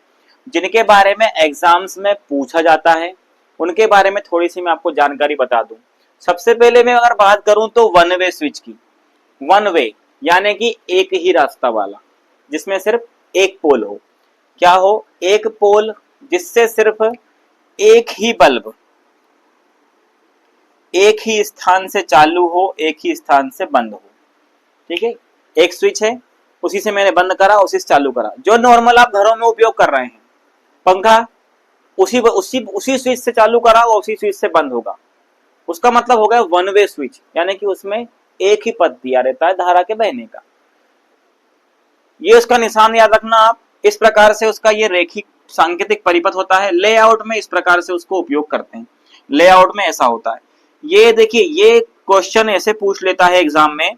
जिनके बारे में एग्जाम्स में पूछा जाता है, उनके बारे में थोड़ी सी मैं आपको जानकारी बता दूं। सबसे पहले मैं अगर बात करूं तो वन वे स्विच की। वन वे यानी कि एक ही रास्ता वाला, जिसमें सिर्फ एक पोल हो। क्या हो? एक पोल, जिससे सिर्फ एक ही बल्ब एक ही स्थान से चालू हो, एक ही स्थान से बंद हो। ठीक है, एक स्विच है, उसी से मैंने बंद करा, उसी से चालू करा। जो नॉर्मल आप घरों में उपयोग कर रहे हैं, पंखा उसी स्विच से चालू करा और उसी स्विच से बंद होगा। उसका मतलब हो गया वन वे स्विच, यानी कि उसमें एक ही पथ दिया रहता है धारा के बहने का। ये उसका निशान याद रखना आप। इस प्रकार से उसका ये रेखिक सांकेतिक परिपथ होता है। लेआउट में इस प्रकार से उसको उपयोग करते हैं। लेआउट में ऐसा होता है। ये देखिए, ये क्वेश्चन ऐसे पूछ लेता है एग्जाम में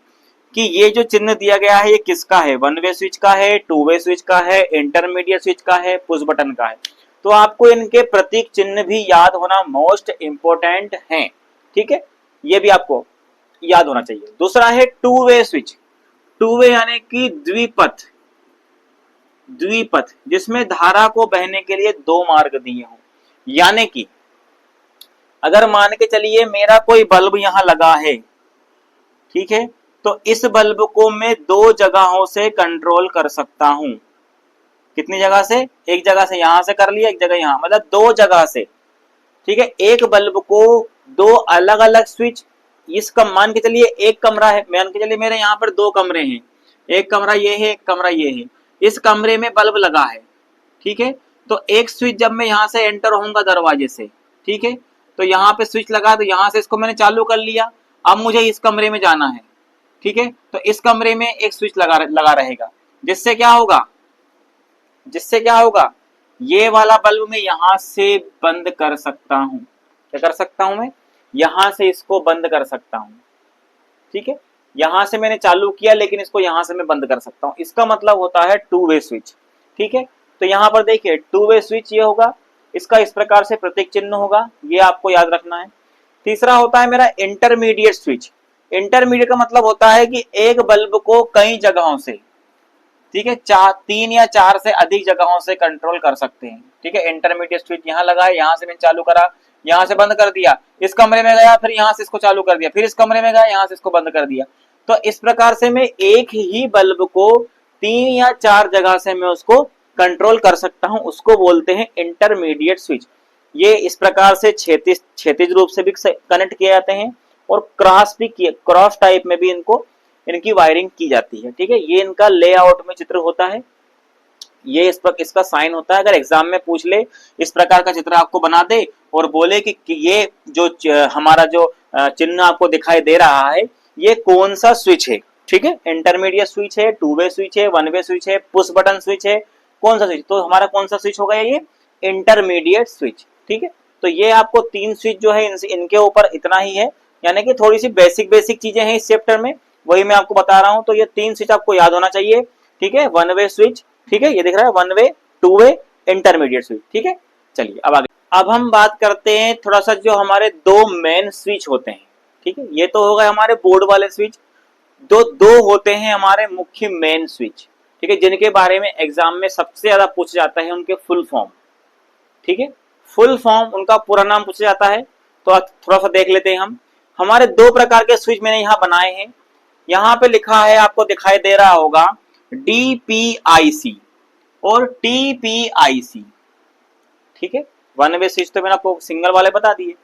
कि ये जो चिन्ह दिया गया है ये किसका है? वन वे स्विच का है, टू वे स्विच का है, इंटरमीडिएट स्विच का है, पुश बटन का है। तो आपको इनके प्रतीक चिन्ह भी याद होना मोस्ट इंपोर्टेंट है। ठीक है, ये भी आपको याद होना चाहिए। दूसरा है two way switch. Two way यानी कि द्विपथ, जिसमें धारा को बहने के लिए दो मार्ग दिए हों। यानी कि अगर मान के चलिए मेरा कोई बल्ब यहां लगा है, ठीक है, तो इस बल्ब को मैं दो जगहों से कंट्रोल कर सकता हूं। कितनी जगह से? एक जगह से यहां से कर लिया, एक जगह यहां, मतलब दो जगह से। ठीक है, एक बल्ब को दो अलग अलग स्विच, इसका मान के चलिए एक कमरा है, मान के चलिए मेरे यहाँ पर दो कमरे हैं, एक कमरा ये है, एक कमरा ये है। इस कमरे में बल्ब लगा है, ठीक है, तो एक स्विच जब मैं यहाँ से एंटर होऊंगा दरवाजे से, ठीक है, तो यहाँ पे स्विच लगा, तो यहाँ से इसको मैंने चालू कर लिया। अब मुझे इस कमरे में जाना है, ठीक है, तो इस कमरे में एक स्विच लगा रहेगा। जिससे क्या होगा, जिससे क्या होगा, ये वाला बल्ब मैं यहां से बंद कर सकता हूं। क्या कर सकता हूं मैं, यहां से इसको बंद कर सकता हूं। ठीक है, यहां से मैंने चालू किया लेकिन इसको यहां से मैं बंद कर सकता हूं। इसका मतलब होता है टू वे स्विच। ठीक है, तो यहां पर देखिए टू वे स्विच ये होगा, इसका इस प्रकार से प्रतीक चिन्ह होगा, ये आपको याद रखना है। तीसरा होता है मेरा इंटरमीडिएट स्विच। इंटरमीडिएट का मतलब होता है कि एक बल्ब को कई जगहों से, ठीक है, तीन या चार से अधिक जगहों से कंट्रोल कर सकते हैं। ठीक है, इंटरमीडिएट स्विच यहाँ लगा है, यहाँ से मैंने चालू करा, यहाँ से बंद कर दिया, इस कमरे में गया, फिर यहाँ से इसको चालू कर दिया, फिर इस कमरे में गया, यहाँ से इसको बंद कर दिया। तो इस प्रकार से मैं एक ही बल्ब को तीन या चार जगह से मैं उसको कंट्रोल कर सकता हूं, उसको बोलते हैं इंटरमीडिएट स्विच। ये इस प्रकार से क्षैतिज रूप से भी कनेक्ट किए जाते हैं और क्रॉस टाइप में भी इनकी वायरिंग की जाती है। ठीक है, ये इनका लेआउट में चित्र होता है, ये इसका साइन होता है। अगर एग्जाम में पूछ ले, इस प्रकार का चित्र आपको बना दे और बोले कि ये जो हमारा जो चिन्ह आपको दिखाई दे रहा है, ये कौन सा स्विच है। ठीक है, इंटरमीडिएट स्विच है, टू वे स्विच है, वन वे स्विच है, पुश बटन स्विच है, कौन सा स्विच, तो हमारा कौन सा स्विच होगा, ये इंटरमीडिएट स्विच। ठीक है, तो ये आपको तीन स्विच जो है इनके ऊपर इतना ही है, यानी कि थोड़ी सी बेसिक चीजें हैं इस चैप्टर में, वही मैं आपको बता रहा हूं। तो ये तीन स्विच आपको याद होना चाहिए। ठीक है, वन वे स्विच, ठीक है, ये दिख रहा है one way, two way, intermediate switch. ठीक है, चलिए अब आगे। अब हम बात करते हैं थोड़ा सा जो हमारे दो मेन स्विच होते हैं। ठीक है, ये तो हो गए हमारे बोर्ड वाले स्विच। दो होते हैं हमारे मुख्य मेन स्विच। ठीक है, जिनके बारे में एग्जाम में सबसे ज्यादा पूछा जाता है उनके फुल फॉर्म। ठीक है, फुल फॉर्म उनका पूरा नाम पूछा जाता है, तो थोड़ा सा देख लेते हैं हम। हमारे दो प्रकार के स्विच मैंने यहाँ बनाए हैं। यहाँ पे लिखा है, आपको दिखाई दे रहा होगा, डीपीआईसी और टीपीआईसी। ठीक है, वन वे स्विच तो मैंने आपको सिंगल वाले बता दिए।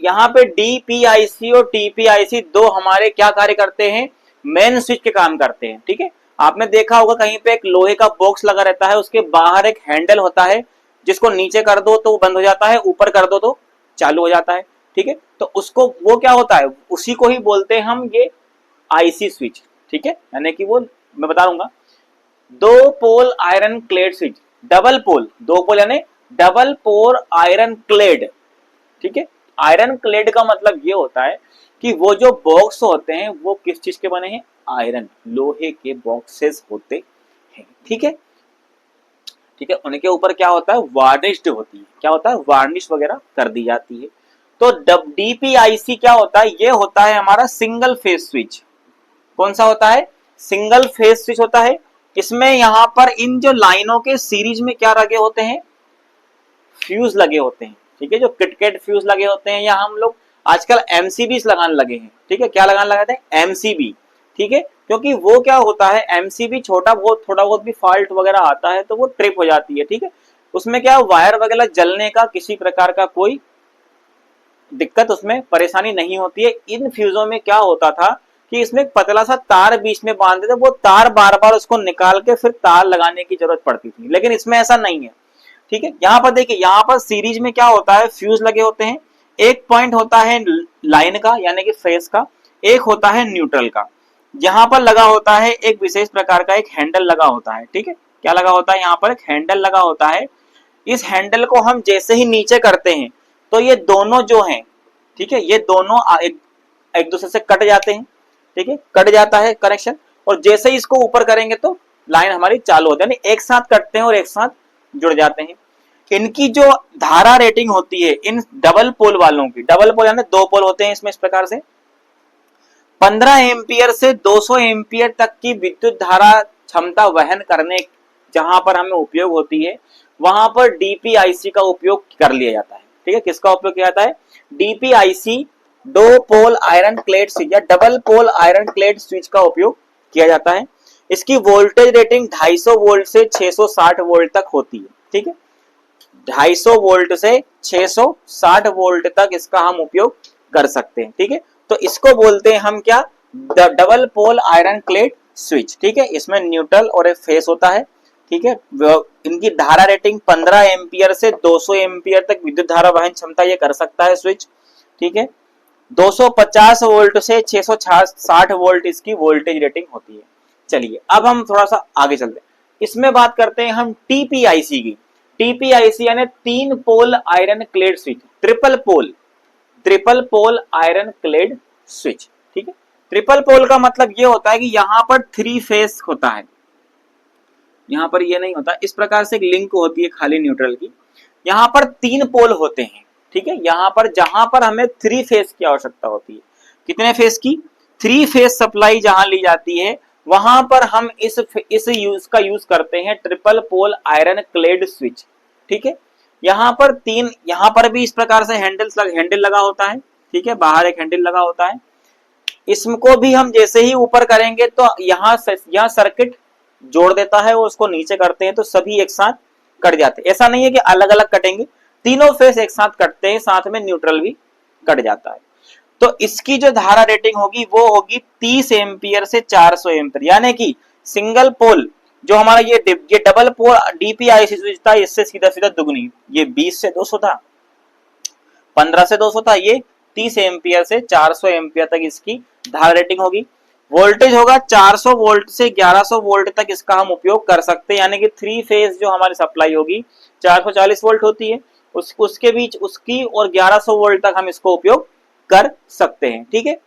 यहाँ पे डीपीआईसी और टीपीआईसी दो हमारे क्या कार्य करते हैं, मेन स्विच के काम करते हैं। ठीक है, आपने देखा होगा कहीं पे एक लोहे का बॉक्स लगा रहता है, उसके बाहर एक हैंडल होता है, जिसको नीचे कर दो तो बंद हो जाता है, ऊपर कर दो तो चालू हो जाता है। ठीक है, तो उसको वो क्या होता है, उसी को ही बोलते हैं हम ये आईसी स्विच। ठीक है, यानी कि वो मैं बता दूंगा, दो pole iron clad switch, double pole, दो पोल यानी डबल पोल आयरन क्लेड। ठीक है, आयरन क्लेड का मतलब ये होता है कि वो जो बॉक्स होते हैं वो किस चीज के बने हैं, आयरन, लोहे के बॉक्सेस होते हैं। ठीक है, ठीक है, उनके ऊपर क्या होता है, वार्निश्ड होती है, क्या होता है, वार्निश वगैरह कर दी जाती है। तो डीपीआईसी क्या होता है, ये होता है हमारा सिंगल फेज स्विच। कौन सा होता है, सिंगल फेज स्विच होता है। इसमें यहां पर इन जो लाइनों के सीरीज में क्या लगे होते हैं, फ्यूज लगे होते हैं। ठीक है, जो किटकेट फ्यूज लगे होते हैं, या हम लोग आजकल एमसीबी लगाने लगे हैं। ठीक है, क्या लगाने लगे थे, एमसीबी। ठीक है, क्योंकि वो क्या होता है, एमसीबी थोड़ा बहुत भी फॉल्ट वगैरह आता है तो वो ट्रिप हो जाती है। ठीक है, उसमें क्या वायर वगैरह जलने का किसी प्रकार का कोई दिक्कत, उसमें परेशानी नहीं होती है। इन फ्यूजों में क्या होता था कि इसमें एक पतला सा तार बीच में बांधते थे, वो तार बार बार उसको निकाल के फिर तार लगाने की जरूरत पड़ती थी, लेकिन इसमें ऐसा नहीं है। ठीक है, यहाँ पर देखिए, यहाँ पर सीरीज में क्या होता है, फ्यूज लगे होते हैं। एक पॉइंट होता है लाइन का यानी कि फेज का, एक होता है न्यूट्रल का। यहाँ पर लगा होता है एक विशेष प्रकार का एक हैंडल लगा होता है। ठीक है, क्या लगा होता है, यहाँ पर एक हैंडल लगा होता है। इस हैंडल को हम जैसे ही नीचे करते हैं तो ये दोनों जो हैं, ठीक है, ये दोनों एक दूसरे से कट जाते हैं। ठीक है, कट जाता है कनेक्शन, और जैसे ही इसको ऊपर करेंगे तो लाइन हमारी चालू होती है, यानी एक साथ कटते हैं और एक साथ जुड़ जाते हैं। इनकी जो धारा रेटिंग होती है इन डबल पोल वालों की, डबल पोल यानी दो पोल होते हैं इसमें, इस प्रकार से 15 एम्पियर से 200 एम्पियर तक की विद्युत धारा क्षमता वहन करने जहां पर हमें उपयोग होती है, वहां पर डीपीआईसी का उपयोग कर लिया जाता है। ठीक है, किसका उपयोग किया जाता है, डीपीआईसी, दो पोल आयरन क्लेड स्विच या double pole iron clad switch का उपयोग किया जाता है। इसकी वोल्टेज रेटिंग 250 वोल्ट से 660 वोल्ट तक होती है। ठीक है, 250 वोल्ट से 660 वोल्ट तक इसका हम उपयोग कर सकते हैं। ठीक है, तो इसको बोलते हैं हम क्या, double pole iron clad switch. ठीक है, इसमें न्यूट्रल और एक फेस होता है। ठीक है, इनकी धारा रेटिंग 15 एम्पियर से 200 एम्पियर तक विद्युत धारा वहन क्षमता ये कर सकता है स्विच। ठीक है, 250 वोल्ट से 660 वोल्ट इसकी वोल्टेज रेटिंग होती है। चलिए अब हम थोड़ा सा आगे चलते हैं, इसमें बात करते हैं हम टीपीआईसी की। टीपीआईसी यानी 3 pole iron clad switch, triple pole iron clad switch. ठीक है, ट्रिपल पोल का मतलब ये होता है कि यहां पर 3 फेस होता है, यहां पर ये नहीं होता, इस प्रकार से एक लिंक होती है खाली न्यूट्रल की, यहां पर 3 पोल होते हैं। ठीक है, यहां पर जहां पर हमें 3 फेस की आवश्यकता होती है, कितने फेस की, 3 फेस सप्लाई जहां ली जाती है, वहां पर हम इस यूज का यूज करते हैं triple pole iron clad switch. ठीक है, यहां पर 3, यहां पर भी इस प्रकार से हैंडल लगा होता है। ठीक है, बाहर एक हैंडल लगा होता है, इसको भी हम जैसे ही ऊपर करेंगे तो यहाँ सर्किट जोड़ देता है, और उसको नीचे करते हैं तो सभी एक साथ कट जाते हैं। ऐसा नहीं है कि अलग अलग कटेंगे, तीनों फेस एक साथ कटते हैं, साथ में न्यूट्रल भी कट जाता है। तो इसकी जो धारा रेटिंग होगी वो होगी 30 एम्पियर से 400 एम्पियर, यानी कि सिंगल पोल जो हमारा ये डबल पोल डीपीआईसी स्विच था, इससे सीधा सीधा दुगनी, ये 20 से 200 था, 15 से 200 था, ये 30 एम्पियर से 400 एम्पियर तक इसकी धारा रेटिंग होगी। वोल्टेज होगा 400 वोल्ट से 1100 वोल्ट तक इसका हम उपयोग कर सकते हैं, यानी कि 3 फेज जो हमारी सप्लाई होगी 440 वोल्ट होती है, उसके बीच उसकी और 1100 वोल्ट तक हम इसको उपयोग कर सकते हैं। ठीक है,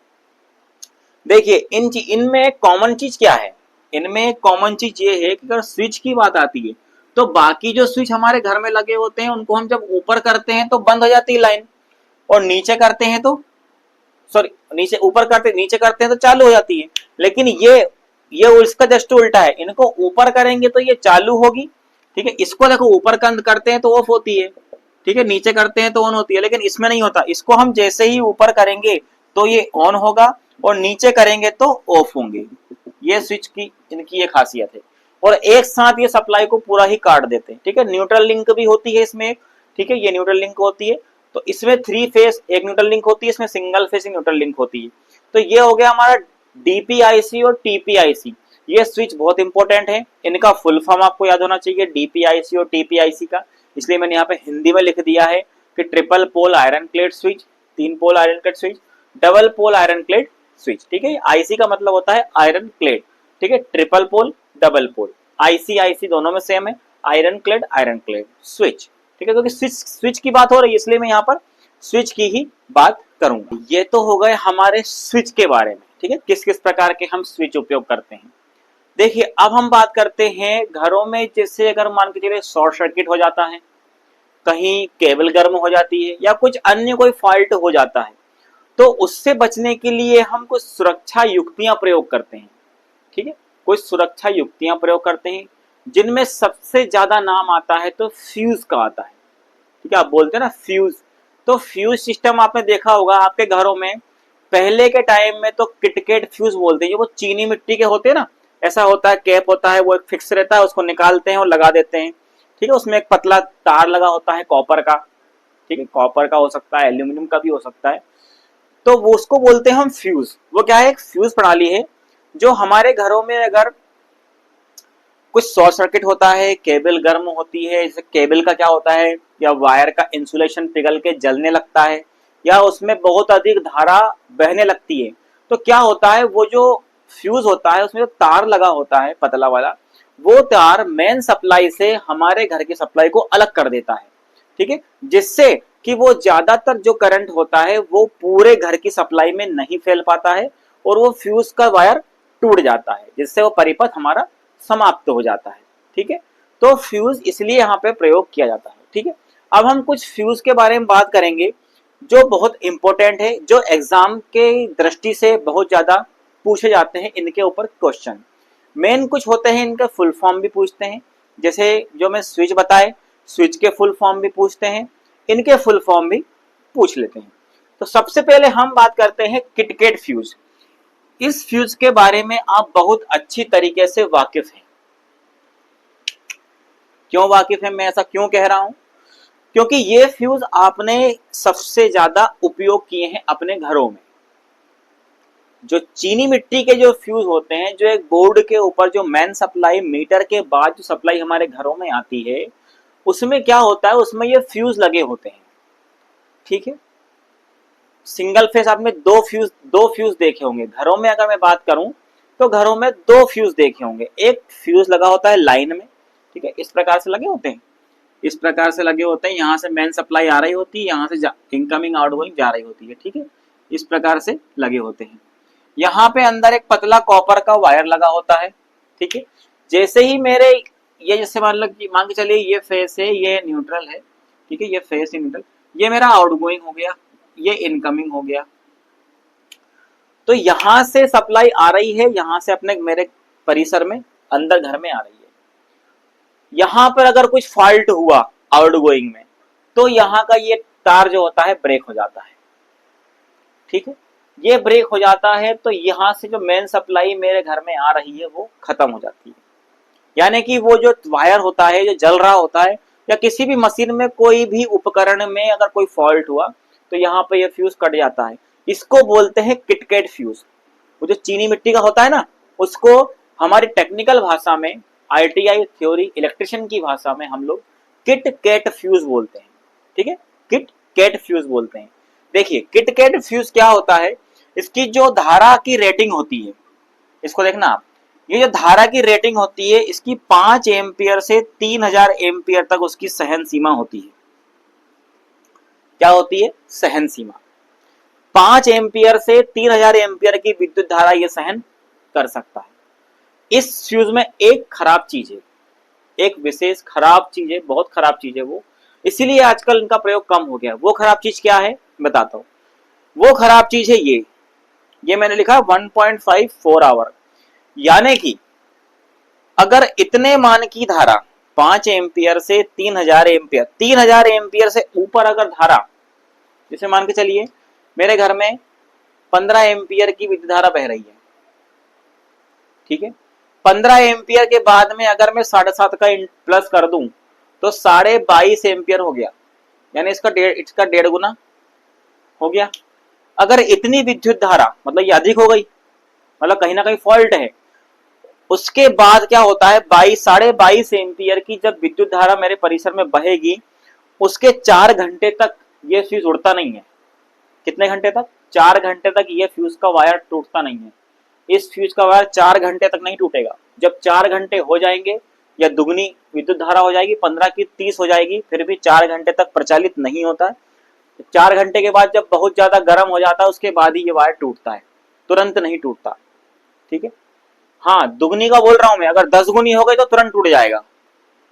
देखिए इनमें एक कॉमन चीज क्या है, इनमें एक कॉमन चीज ये है कि अगर स्विच की बात आती है तो बाकी जो स्विच हमारे घर में लगे होते हैं उनको हम जब ऊपर करते हैं तो बंद हो जाती है लाइन, और नीचे करते हैं तो ऊपर करते नीचे करते हैं तो चालू हो जाती है। लेकिन ये उसका जस्ट उल्टा है, इनको ऊपर करेंगे तो ये चालू होगी। ठीक है, इसको देखो ऊपर करते हैं तो ऑफ होती है, ठीक है, नीचे करते हैं तो ऑन होती है, लेकिन इसमें नहीं होता, इसको हम जैसे ही ऊपर करेंगे तो ये ऑन होगा और नीचे करेंगे तो ऑफ होंगे। ये स्विच की इनकी ये खासियत है, और एक साथ ये सप्लाई को पूरा ही काट देते हैं। ठीक है, न्यूट्रल लिंक भी होती है इसमें एक, ठीक है, ये न्यूट्रल लिंक होती है, तो इसमें 3 फेस एक न्यूट्रल लिंक होती है, इसमें सिंगल फेस न्यूट्रल लिंक होती है। तो ये हो गया हमारा डीपीआईसी और टीपीआईसी। ये स्विच बहुत इंपॉर्टेंट है, इनका फुल फॉर्म आपको याद होना चाहिए डीपीआईसी और टीपीआईसी का, इसलिए मैंने यहाँ पे हिंदी में लिख दिया है कि triple pole iron clad switch, 3 pole iron clad switch, double pole iron clad switch. ठीक है, आईसी का मतलब होता है आयरन क्लेड। ठीक है, triple pole double pole, IC दोनों में सेम है, आयरन क्लेड स्विच। ठीक है, क्योंकि स्विच की बात हो रही है इसलिए मैं यहाँ पर स्विच की ही बात करूंगा। ये तो हो गए हमारे स्विच के बारे में। ठीक है, किस किस प्रकार के हम स्विच उपयोग करते हैं। देखिए अब हम बात करते हैं घरों में, जैसे अगर मान के चलिए शॉर्ट सर्किट हो जाता है, कहीं केबल गर्म हो जाती है, या कुछ अन्य कोई फॉल्ट हो जाता है, तो उससे बचने के लिए हम कुछ सुरक्षा युक्तियां प्रयोग करते हैं। ठीक है, कुछ सुरक्षा युक्तियां प्रयोग करते हैं, जिनमें सबसे ज्यादा नाम आता है तो फ्यूज का आता है। ठीक है, आप बोलते हैं ना फ्यूज, तो फ्यूज सिस्टम आपने देखा होगा आपके घरों में, पहले के टाइम में तो किटकेट फ्यूज बोलते हैं, वो चीनी मिट्टी के होते हैं ना, ऐसा होता है, कैप होता है, वो एक फिक्स रहता है, उसको निकालते हैं और लगा देते हैं। ठीक है, उसमें एक पतला तार लगा होता है कॉपर का। ठीक है, कॉपर का हो सकता है, एल्यूमिनियम का भी हो सकता है, तो वो उसको बोलते हैं हम फ्यूज। वो क्या है, एक फ्यूज प्रणाली है जो हमारे घरों में अगर कुछ शॉर्ट सर्किट होता है, केबल गर्म होती है, जैसे केबल का क्या होता है, या वायर का इंसुलेशन पिघल के जलने लगता है, या उसमें बहुत अधिक धारा बहने लगती है, तो क्या होता है, वो जो फ्यूज होता है उसमें जो तार लगा होता है पतला वाला, वो तार मेन सप्लाई से हमारे घर की सप्लाई को अलग कर देता है। ठीक है, जिससे कि वो ज्यादातर जो करंट होता है वो पूरे घर की सप्लाई में नहीं फैल पाता है, और वो फ्यूज का वायर टूट जाता है, जिससे वो परिपथ हमारा समाप्त हो जाता है। ठीक है, तो फ्यूज इसलिए यहाँ पे प्रयोग किया जाता है। ठीक है, अब हम कुछ फ्यूज के बारे में बात करेंगे जो बहुत इंपॉर्टेंट है, जो एग्जाम के दृष्टि से बहुत ज्यादा पूछे जाते हैं, इनके ऊपर क्वेश्चन मेन कुछ होते हैं, इनका फुल फॉर्म भी पूछते हैं, जैसे जो मैं स्विच बताए, स्विच के फुल फॉर्म भी पूछते हैं, इनके फुल फॉर्म भी पूछ लेते हैं। तो सबसे पहले हम बात करते हैं किटकेट फ्यूज। इस फ्यूज के बारे में आप बहुत अच्छी तरीके से वाकिफ हैं। क्यों वाकिफ है, मैं ऐसा क्यों कह रहा हूं, क्योंकि ये फ्यूज आपने सबसे ज्यादा उपयोग किए हैं अपने घरों में। जो चीनी मिट्टी के जो फ्यूज होते हैं, जो एक बोर्ड के ऊपर जो मेन सप्लाई मीटर के बाद जो सप्लाई हमारे घरों में आती है, उसमें क्या होता है, उसमें ये फ्यूज लगे होते हैं। ठीक है, सिंगल फेस आपने दो फ्यूज देखे होंगे घरों में। अगर मैं बात करूं तो घरों में दो फ्यूज देखे होंगे, एक फ्यूज लगा होता है लाइन में, ठीक है, इस प्रकार से लगे होते हैं, इस प्रकार से लगे होते हैं, यहाँ से मेन सप्लाई आ रही होती है, यहाँ से इनकमिंग आउटगोइंग जा रही होती है, ठीक है, इस प्रकार से लगे होते हैं। यहाँ पे अंदर एक पतला कॉपर का वायर लगा होता है, ठीक है। जैसे ही मेरे ये जैसे मान के चलिए ये फेस है, ये न्यूट्रल है, ठीक है, ये फेस है न्यूट्रल, ये मेरा आउटगोइंग हो गया, ये इनकमिंग हो गया। तो यहां से सप्लाई आ रही है, यहां से अपने मेरे परिसर में अंदर घर में आ रही है। यहां पर अगर कुछ फॉल्ट हुआ आउटगोइंग में, तो यहाँ का ये तार जो होता है ब्रेक हो जाता है, ठीक है, ये ब्रेक हो जाता है, तो यहाँ से जो मेन सप्लाई मेरे घर में आ रही है वो खत्म हो जाती है। यानी कि वो जो वायर होता है जो जल रहा होता है, या किसी भी मशीन में कोई भी उपकरण में अगर कोई फॉल्ट हुआ तो यहाँ पे ये फ्यूज कट जाता है। इसको बोलते हैं किटकैट फ्यूज। वो जो चीनी मिट्टी का होता है ना, उसको हमारी टेक्निकल भाषा में, ITI थ्योरी इलेक्ट्रिशियन की भाषा में हम लोग किटकैट फ्यूज बोलते हैं, ठीक है, किटकैट फ्यूज बोलते हैं। देखिए किटकैट फ्यूज क्या होता है, इसकी जो धारा की रेटिंग होती है, इसको देखना आप, ये जो धारा की रेटिंग होती है इसकी 5 एम्पियर से 3000 एम्पियर तक उसकी सहन सीमा होती है। क्या होती है? सहन सीमा। 5 एम्पियर से 3000 एम्पियर की विद्युत धारा ये सहन कर सकता है। इस फ्यूज में एक खराब चीज है, एक विशेष खराब चीज है, बहुत खराब चीज है वो, इसीलिए आजकल इनका प्रयोग कम हो गया। वो खराब चीज क्या है बताता हूं। वो खराब चीज है ये मैंने लिखा 1.54 आवर। यानी कि अगर इतने मान की धारा 5 एम्पियर से 3000 एम्पियर, 3000 एम्पियर से ऊपर अगर धारा, जैसे मान के चलिए मेरे घर में 15 एम्पियर की विद्युत धारा बह रही है, ठीक है, 15 एम्पियर के बाद में अगर मैं 7.5 का प्लस कर दूं तो 22.5 एम्पियर हो गया, यानी इसका 1.5 गुना हो गया। अगर इतनी विद्युत धारा मतलब ये अधिक हो गई, मतलब कहीं ना कहीं फॉल्ट है, उसके बाद क्या होता है 22.5 एम्पियर की जब विद्युत धारा मेरे परिसर में बहेगी, उसके 4 घंटे तक ये फ्यूज उड़ता नहीं है। कितने घंटे तक? 4 घंटे तक ये फ्यूज का वायर टूटता नहीं है। इस फ्यूज का वायर 4 घंटे तक नहीं टूटेगा। जब 4 घंटे हो जाएंगे या दुगनी विद्युत धारा हो जाएगी, 15 की 30 हो जाएगी, फिर भी 4 घंटे तक प्रचालित नहीं होता है। 4 घंटे के बाद जब बहुत ज्यादा गर्म हो जाता है उसके बाद ही ये वायर टूटता है, तुरंत नहीं टूटता, ठीक है। हाँ, दुगनी का बोल रहा हूं मैं, अगर 10 गुनी हो गई तो तुरंत टूट जाएगा,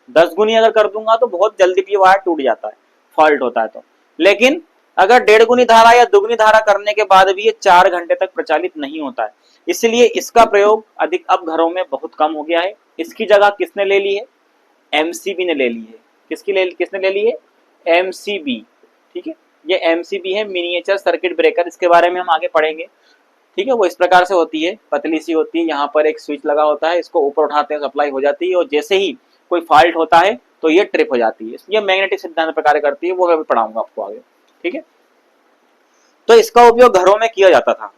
10 गुनी अगर कर दूंगा तो बहुत जल्दी भी वायर टूट जाता है, फॉल्ट होता है तो। लेकिन अगर 1.5 गुनी धारा या दुगनी धारा करने के बाद भी ये 4 घंटे तक प्रचालित नहीं होता है, इसलिए इसका प्रयोग अधिक अब घरों में बहुत कम हो गया है। इसकी जगह किसने ले ली है? MCB ने ले ली है। किसने ले ली है? MCB, ठीक है। ये MCB है, मिनिएचर सर्किट ब्रेकर, इसके बारे में हम आगे पढ़ेंगे, ठीक है। वो इस प्रकार से होती है, पतली सी होती है, यहाँ पर एक स्विच लगा होता है, इसको ऊपर उठाते हैं सप्लाई हो जाती है, और जैसे ही कोई फॉल्ट होता है तो ये ट्रिप हो जाती है। ये मैग्नेटिक सिद्धांत प्रकार करती है, वो मैं भी पढ़ाऊंगा आपको आगे, ठीक है। तो इसका उपयोग घरों में किया जाता था,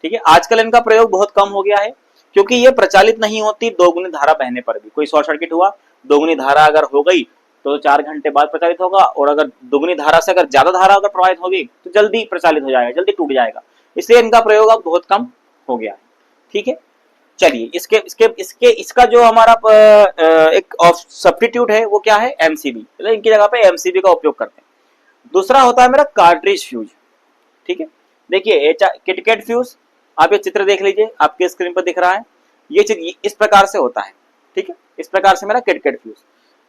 ठीक है। आजकल इनका प्रयोग बहुत कम हो गया है, क्योंकि ये प्रचालित नहीं होती दोगुनी धारा बहने पर भी। कोई शॉर्ट सर्किट हुआ, दोगुनी धारा अगर हो गई तो 4 घंटे बाद प्रचालित होगा, और अगर दुगनी धारा से अगर ज्यादा धारा अगर प्रवाहित होगी तो जल्दी प्रचालित हो जाएगा, जल्दी टूट जाएगा। इसलिए इनका प्रयोग अब बहुत कम हो गया है, ठीक है। चलिए इसका जो हमारा एक सब्स्टिट्यूट है वो क्या है? MCB। इनकी जगह पे MCB का उपयोग करते हैं। दूसरा होता है मेरा कार्ट्रिज फ्यूज, ठीक है। देखिए किटकैट फ्यूज, आप ये चित्र देख लीजिए, आपके स्क्रीन पर दिख रहा है, ये चित्र इस प्रकार से होता है, ठीक है। इस प्रकार से मेरा किटकैट फ्यूज।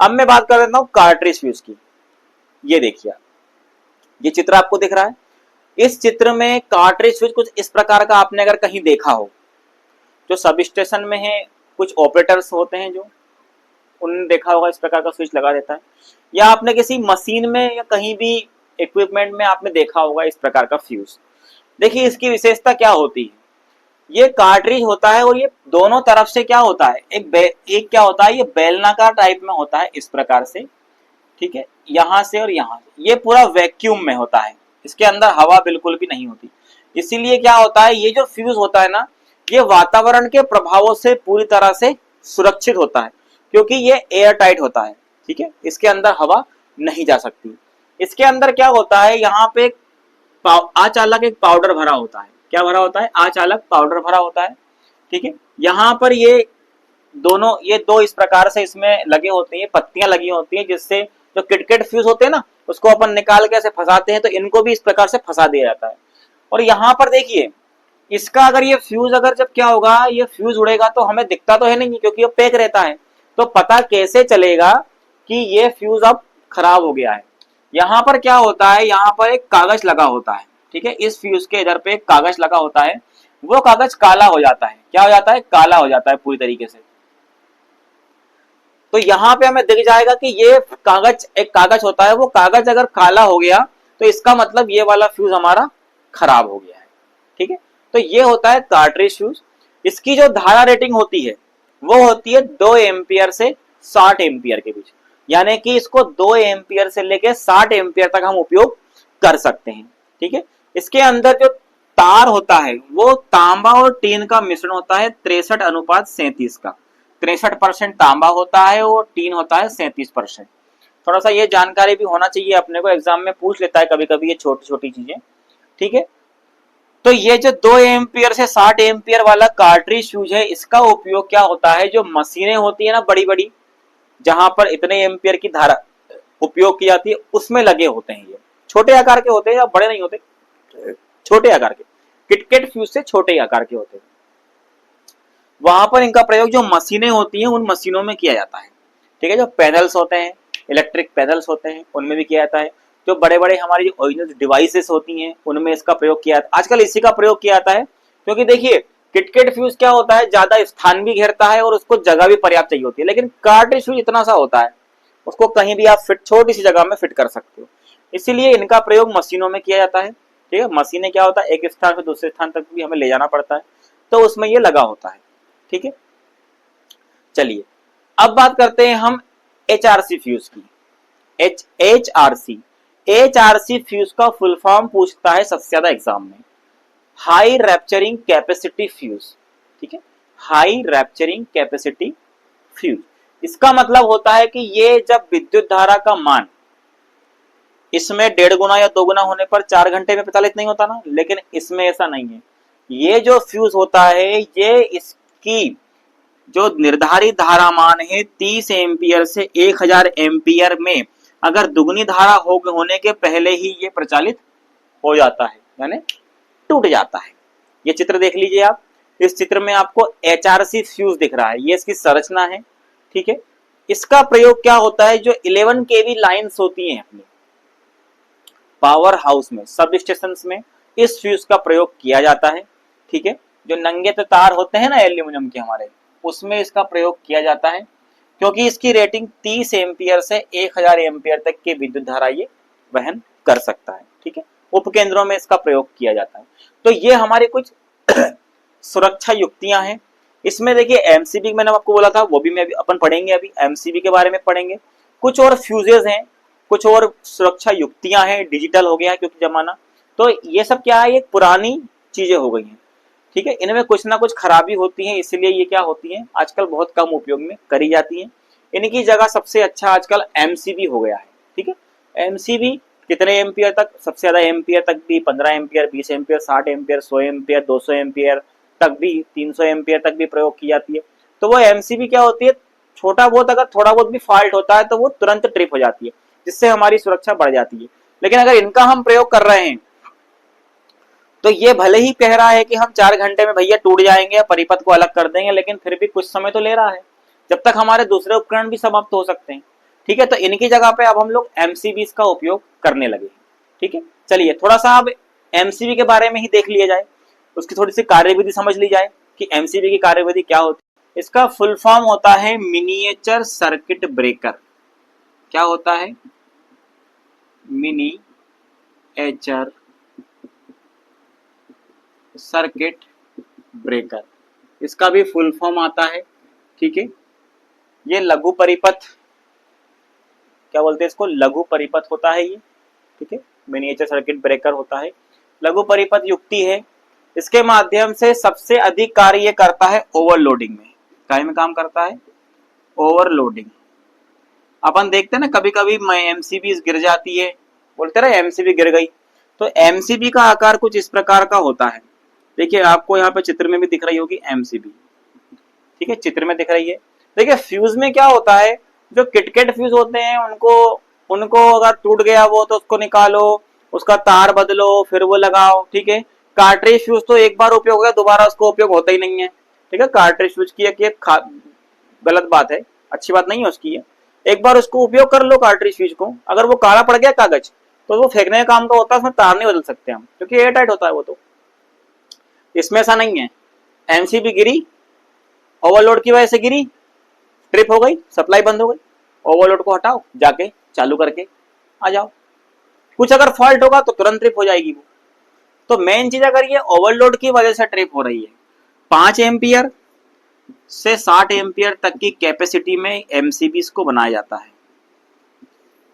अब मैं बात कर लेता हूँ कार्ट्रिज फ्यूज की। ये देखिए, ये चित्र आपको दिख रहा है। इस चित्र में कार्ट्रिज फ्यूज कुछ इस प्रकार का आपने अगर कहीं देखा हो, जो सब स्टेशन में है, कुछ ऑपरेटर्स होते हैं जो, उन्होंने देखा होगा इस प्रकार का स्विच लगा देता है, या आपने किसी मशीन में या कहीं भी इक्विपमेंट में आपने देखा होगा इस प्रकार का फ्यूज। देखिए इसकी विशेषता क्या होती है, ये कार्ट्रिज होता है और ये दोनों तरफ से क्या होता है, एक क्या होता है, ये बेलनाकार टाइप में होता है इस प्रकार से, ठीक है, यहां से और यहां से। ये पूरा वैक्यूम में होता है, इसके अंदर हवा बिल्कुल भी नहीं होती। इसीलिए क्या होता है, ये जो फ्यूज होता है ना, ये वातावरण के प्रभावों से पूरी तरह से सुरक्षित होता है, क्योंकि ये एयर टाइट होता है, ठीक है, इसके अंदर हवा नहीं जा सकती। इसके अंदर क्या होता है, यहाँ पे अचालक एक पाउडर भरा होता है। क्या भरा होता है? अचालक पाउडर भरा होता है, ठीक है। यहाँ पर ये दोनों, ये दो इस प्रकार से इसमें लगे होते हैं, पत्तियां लगी होती हैं, जिससे जो किटकिट फ्यूज होते हैं ना, उसको अपन निकाल के ऐसे फंसाते हैं, तो इनको भी इस प्रकार से फंसा दिया जाता है। और यहाँ पर देखिए, इसका अगर ये फ्यूज अगर जब क्या होगा, ये फ्यूज उड़ेगा तो हमें दिखता तो है नहीं, क्योंकि ये पैक रहता है। तो पता कैसे चलेगा कि ये फ्यूज अब खराब हो गया है? यहाँ पर क्या होता है, यहाँ पर एक कागज लगा होता है, ठीक है। इस फ्यूज के इधर पे एक कागज लगा होता है, वो कागज काला हो जाता है। क्या हो जाता है? काला हो जाता है पूरी तरीके से। तो यहाँ पे हमें दिख जाएगा कि ये कागज, एक कागज होता है, वो कागज अगर काला हो गया तो इसका मतलब ये वाला फ्यूज हमारा खराब हो गया है, ठीक है। तो ये होता है कार्ट्रिज फ्यूज। इसकी जो धारा रेटिंग होती है वो होती है 2 एम्पियर से 60 एम्पियर के बीच, यानी कि इसको 2 एम्पियर से लेके 60 एम्पियर तक हम उपयोग कर सकते हैं, ठीक है। इसके अंदर जो तार होता है वो तांबा और टीन का मिश्रण होता है, 63:37 का। 63% तांबा होता है और टीन होता है 37%। थोड़ा सा ये जानकारी भी होना चाहिए अपने को, एग्जाम में पूछ लेता है कभी कभी ये छोटी छोटी चीजें, ठीक है। तो ये जो 2 एम्पियर से 60 एम्पियर वाला कार्ट्रिज फ्यूज है, इसका उपयोग क्या होता है, जो मशीनें होती है ना बड़ी बड़ी, जहां पर इतने एम्पियर की धारा उपयोग की जाती है, उसमें लगे होते हैं। ये छोटे आकार के होते हैं या बड़े नहीं होते, छोटे आकार के, किटकिट फ्यूज से छोटे आकार के होते हैं। वहां पर इनका प्रयोग जो मशीनें होती हैं उन मशीनों में किया जाता है, ठीक है। जो पैनल्स होते हैं, इलेक्ट्रिक पैनल्स होते हैं, उनमें भी किया जाता है। जो बड़े बड़े हमारी जो ओरिजिनल डिवाइसेस होती हैं उनमें इसका प्रयोग किया जाता है। आजकल इसी का प्रयोग किया जाता है, क्योंकि देखिए किटकिट फ्यूज क्या होता है, ज्यादा स्थान भी घेरता है और उसको जगह भी पर्याप्त चाहिए होती है। लेकिन कार्ट्रिज फ्यूज इतना सा होता है, उसको कहीं भी आप फिट, छोटी सी जगह में फिट कर सकते हो। इसीलिए इनका प्रयोग मशीनों में किया जाता है, ठीक है। मशीनें क्या होता है, एक स्थान से दूसरे स्थान तक भी हमें ले जाना पड़ता है, तो उसमें ये लगा होता है, ठीक है। चलिए अब बात करते हैं हम HRC फ्यूज की। HRC फ्यूज का फुल फॉर्म पूछता है सबसे ज्यादा एग्जाम में, हाई रैप्चरिंग कैपेसिटी फ्यूज, ठीक है। हाई रैप्चरिंग कैपेसिटी फ्यूज, इसका मतलब होता है कि ये जब विद्युत धारा का मान इसमें 1.5 गुना या 2 गुना होने पर 4 घंटे में प्रचालित नहीं होता ना, लेकिन इसमें ऐसा नहीं है। ये जो फ्यूज होता है, ये इसकी जो निर्धारित धारा मान है 30 एम्पियर से 1000 एम्पियर में अगर दुगनी धारा होने के पहले ही ये प्रचालित हो जाता है, यानी टूट जाता है। ये चित्र देख लीजिए आप, इस चित्र में आपको HRC फ्यूज दिख रहा है, ये इसकी संरचना है, ठीक है। इसका प्रयोग क्या होता है, जो 11 kV लाइन्स होती हैं अपनी पावर हाउस में, सब स्टेशन में इस फ्यूज का प्रयोग किया जाता है, ठीक है। जो नंगे तार होते हैं ना एल्यूमिनियम के हमारे, उसमें इसका प्रयोग किया जाता है, क्योंकि इसकी रेटिंग 30 एम्पियर से 1000 एम्पियर तक की विद्युत धारा ये वहन कर सकता है, ठीक है। उपकेंद्रों में इसका प्रयोग किया जाता है। तो ये हमारी कुछ सुरक्षा युक्तियां हैं। इसमें देखिए एमसीबी मैंने आपको बोला था, वो भी मैं अपन पढ़ेंगे, अभी एमसीबी के बारे में पढ़ेंगे। कुछ और फ्यूजेस हैं, कुछ और सुरक्षा युक्तियां हैं, डिजिटल हो गया है क्योंकि जमाना, तो ये सब क्या है, ये पुरानी चीजें हो गई हैं, ठीक है। इनमें कुछ ना कुछ खराबी होती है, इसलिए ये क्या होती है, आजकल बहुत कम उपयोग में करी जाती है। इनकी जगह सबसे अच्छा आजकल एमसीबी हो गया है, ठीक है। एमसीबी कितने एम्पियर तक, सबसे ज्यादा एम्पियर तक भी 15 ampere, 20 ampere, 60 ampere, 100 ampere, 200 ampere तक भी, 300 एम्पियर तक भी प्रयोग की जाती है। तो वो एमसीबी क्या होती है, छोटा बहुत अगर थोड़ा बहुत भी फॉल्ट होता है तो वो तुरंत ट्रिप हो जाती है, जिससे हमारी सुरक्षा बढ़ जाती है। लेकिन अगर इनका हम प्रयोग कर रहे हैं तो ये भले ही कह रहा है कि हम 4 घंटे में भैया टूट जाएंगे या परिपथ को अलग कर देंगे, लेकिन फिर भी कुछ समय तो ले रहा है, जब तक हमारे दूसरे उपकरण भी समाप्त हो सकते हैं, ठीक है। तो इनकी जगह पे अब हम लोग एमसीबी का उपयोग करने लगे, ठीक है। चलिए थोड़ा सा अब एमसीबी के बारे में ही देख लिया जाए, उसकी थोड़ी सी कार्यविधि समझ ली जाए कि एमसीबी की कार्यविधि क्या होती है। इसका फुल फॉर्म होता है मिनिएचर सर्किट ब्रेकर। क्या होता है, मिनिएचर सर्किट ब्रेकर, इसका भी फुल फॉर्म आता है, ठीक है। ये लघु परिपथ, क्या बोलते हैं इसको, लघु परिपथ होता है ये, ठीक है। मिनिएचर सर्किट ब्रेकर होता है, लघु परिपथ युक्ति है। इसके माध्यम से सबसे अधिक कार्य ये करता है ओवरलोडिंग में, काय में काम करता है, ओवरलोडिंग। अपन देखते हैं ना कभी कभी एमसीबी गिर जाती है, बोलते ना एमसीबी गिर गई, तो एमसीबी का आकार कुछ इस प्रकार का होता है। देखिए आपको यहाँ पे चित्र में भी दिख रही होगी एमसीबी, ठीक है, चित्र में दिख रही है। देखिए फ्यूज में क्या होता है, जो किटकेट फ्यूज होते हैं उनको अगर टूट गया वो तो उसको निकालो, उसका तार बदलो, फिर वो लगाओ। ठीक है, कार्ट्रिज फ्यूज तो एक बार उपयोग हो गया, दोबारा उसको उपयोग होता ही नहीं है। ठीक है, कार्ट्रिज फ्यूज की एक गलत बात है, अच्छी बात नहीं है उसकी है। एक बार उसको उपयोग कर लो कार्ट्रिज फ्यूज को, अगर वो काला पड़ गया कागज तो वो फेंकने का काम का होता है, उसमें तार नहीं बदल सकते हम, क्योंकि एयर टाइट होता है वो तो। इसमें ऐसा नहीं है, एमसीबी गिरी, ओवरलोड की वजह से गिरी, ट्रिप हो गई, सप्लाई बंद हो गई, ओवरलोड को हटाओ, जाके चालू करके आ जाओ। कुछ अगर फॉल्ट होगा तो तुरंत ट्रिप हो जाएगी वो। तो मेन चीज अगर ये ओवरलोड की वजह से ट्रिप हो रही है, 5 एम्पियर से 60 एम्पियर तक की कैपेसिटी में एमसीबीज को बनाया जाता है।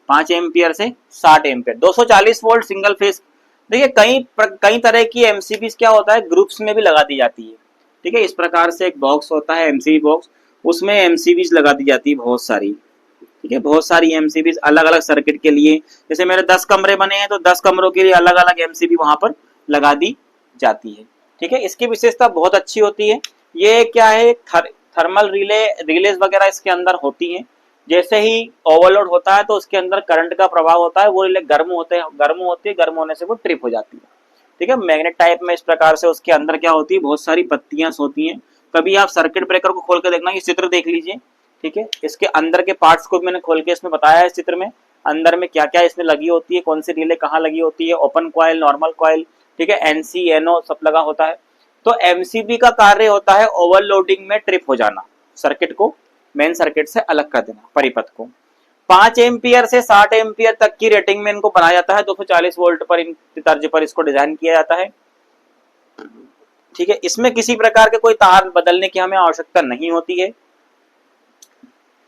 5 एम्पियर से 60 एम्पियर, 240 वोल्ट सिंगल फेज। देखिए कई तरह की एमसीबीज क्या होता है, ग्रुप्स में भी लगा दी जाती है। ठीक है, इस प्रकार से एक बॉक्स होता है एमसीबी बॉक्स, उसमें एमसीबीज लगा दी जाती है बहुत सारी। ठीक है, बहुत सारी एमसीबीज अलग अलग सर्किट के लिए, जैसे मेरे 10 कमरे बने हैं तो 10 कमरों के लिए अलग अलग एमसीबी वहां पर लगा दी जाती है। ठीक है, इसकी विशेषता बहुत अच्छी होती है। ये क्या है, थर्मल रिलेज वगैरह इसके अंदर होती है। जैसे ही ओवरलोड होता है तो उसके अंदर करंट का प्रभाव होता है, वो रिले गर्म होती है, गर्म होने से वो ट्रिप हो जाती है। ठीक है, मैग्नेट टाइप में इस प्रकार से उसके अंदर क्या होती है, बहुत सारी पत्तियां होती हैं। कभी आप सर्किट ब्रेकर को खोल के देखना, ये चित्र देख लीजिए। ठीक है, इसके अंदर के पार्ट्स को मैंने खोल के इसमें बताया है इस चित्र में, अंदर में क्या क्या इसमें लगी होती है, कौन सी रिले कहाँ लगी होती है, ओपन कॉइल, नॉर्मल कॉइल, ठीक है, एनसी एनओ सब लगा होता है। तो एमसीबी का कार्य होता है ओवरलोडिंग में ट्रिप हो जाना, सर्किट को मेन सर्किट से अलग कर देना, परिपथ को। 5 एम्पियर से 60 एम्पियर तक की रेटिंग में इनको बनाया जाता है, 240 वोल्ट पर तर्ज पर इसको डिजाइन किया जाता है। ठीक है, इसमें किसी प्रकार के कोई तार बदलने की हमें आवश्यकता नहीं होती है,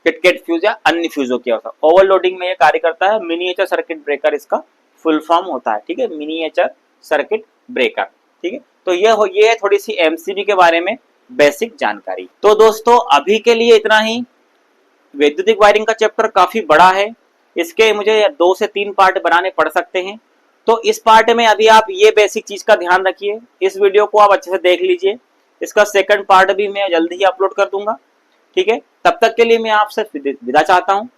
किटकेट फ्यूज या अन्य फ्यूजों की आवश्यकता। ओवरलोडिंग में ये कार्य करता है, मिनिएचर सर्किट ब्रेकर इसका फुल फॉर्म होता है। ठीक है, मिनिएचर सर्किट ब्रेकर। ठीक है, तो ये है थोड़ी सी एमसीबी के बारे में बेसिक जानकारी। तो दोस्तों अभी के लिए इतना ही। वैद्युतिक वायरिंग का चैप्टर काफी बड़ा है, इसके मुझे 2 से 3 पार्ट बनाने पड़ सकते हैं। तो इस पार्ट में अभी आप ये बेसिक चीज का ध्यान रखिए, इस वीडियो को आप अच्छे से देख लीजिए, इसका सेकंड पार्ट भी मैं जल्दी ही अपलोड कर दूंगा। ठीक है, तब तक के लिए मैं आपसे विदा चाहता हूँ।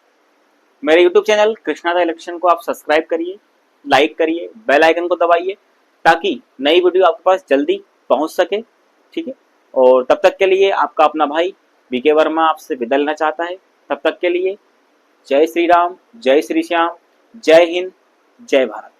मेरे YouTube channel Krishna the electrician को आप सब्सक्राइब करिए, लाइक करिए, बेल आइकन को दबाइए, ताकि नई वीडियो आपके पास जल्दी पहुंच सके। ठीक है, और तब तक के लिए आपका अपना भाई बीके वर्मा आपसे विदा लेना चाहता है। तब तक के लिए जय श्री राम, जय श्री श्याम, जय हिंद, जय भारत।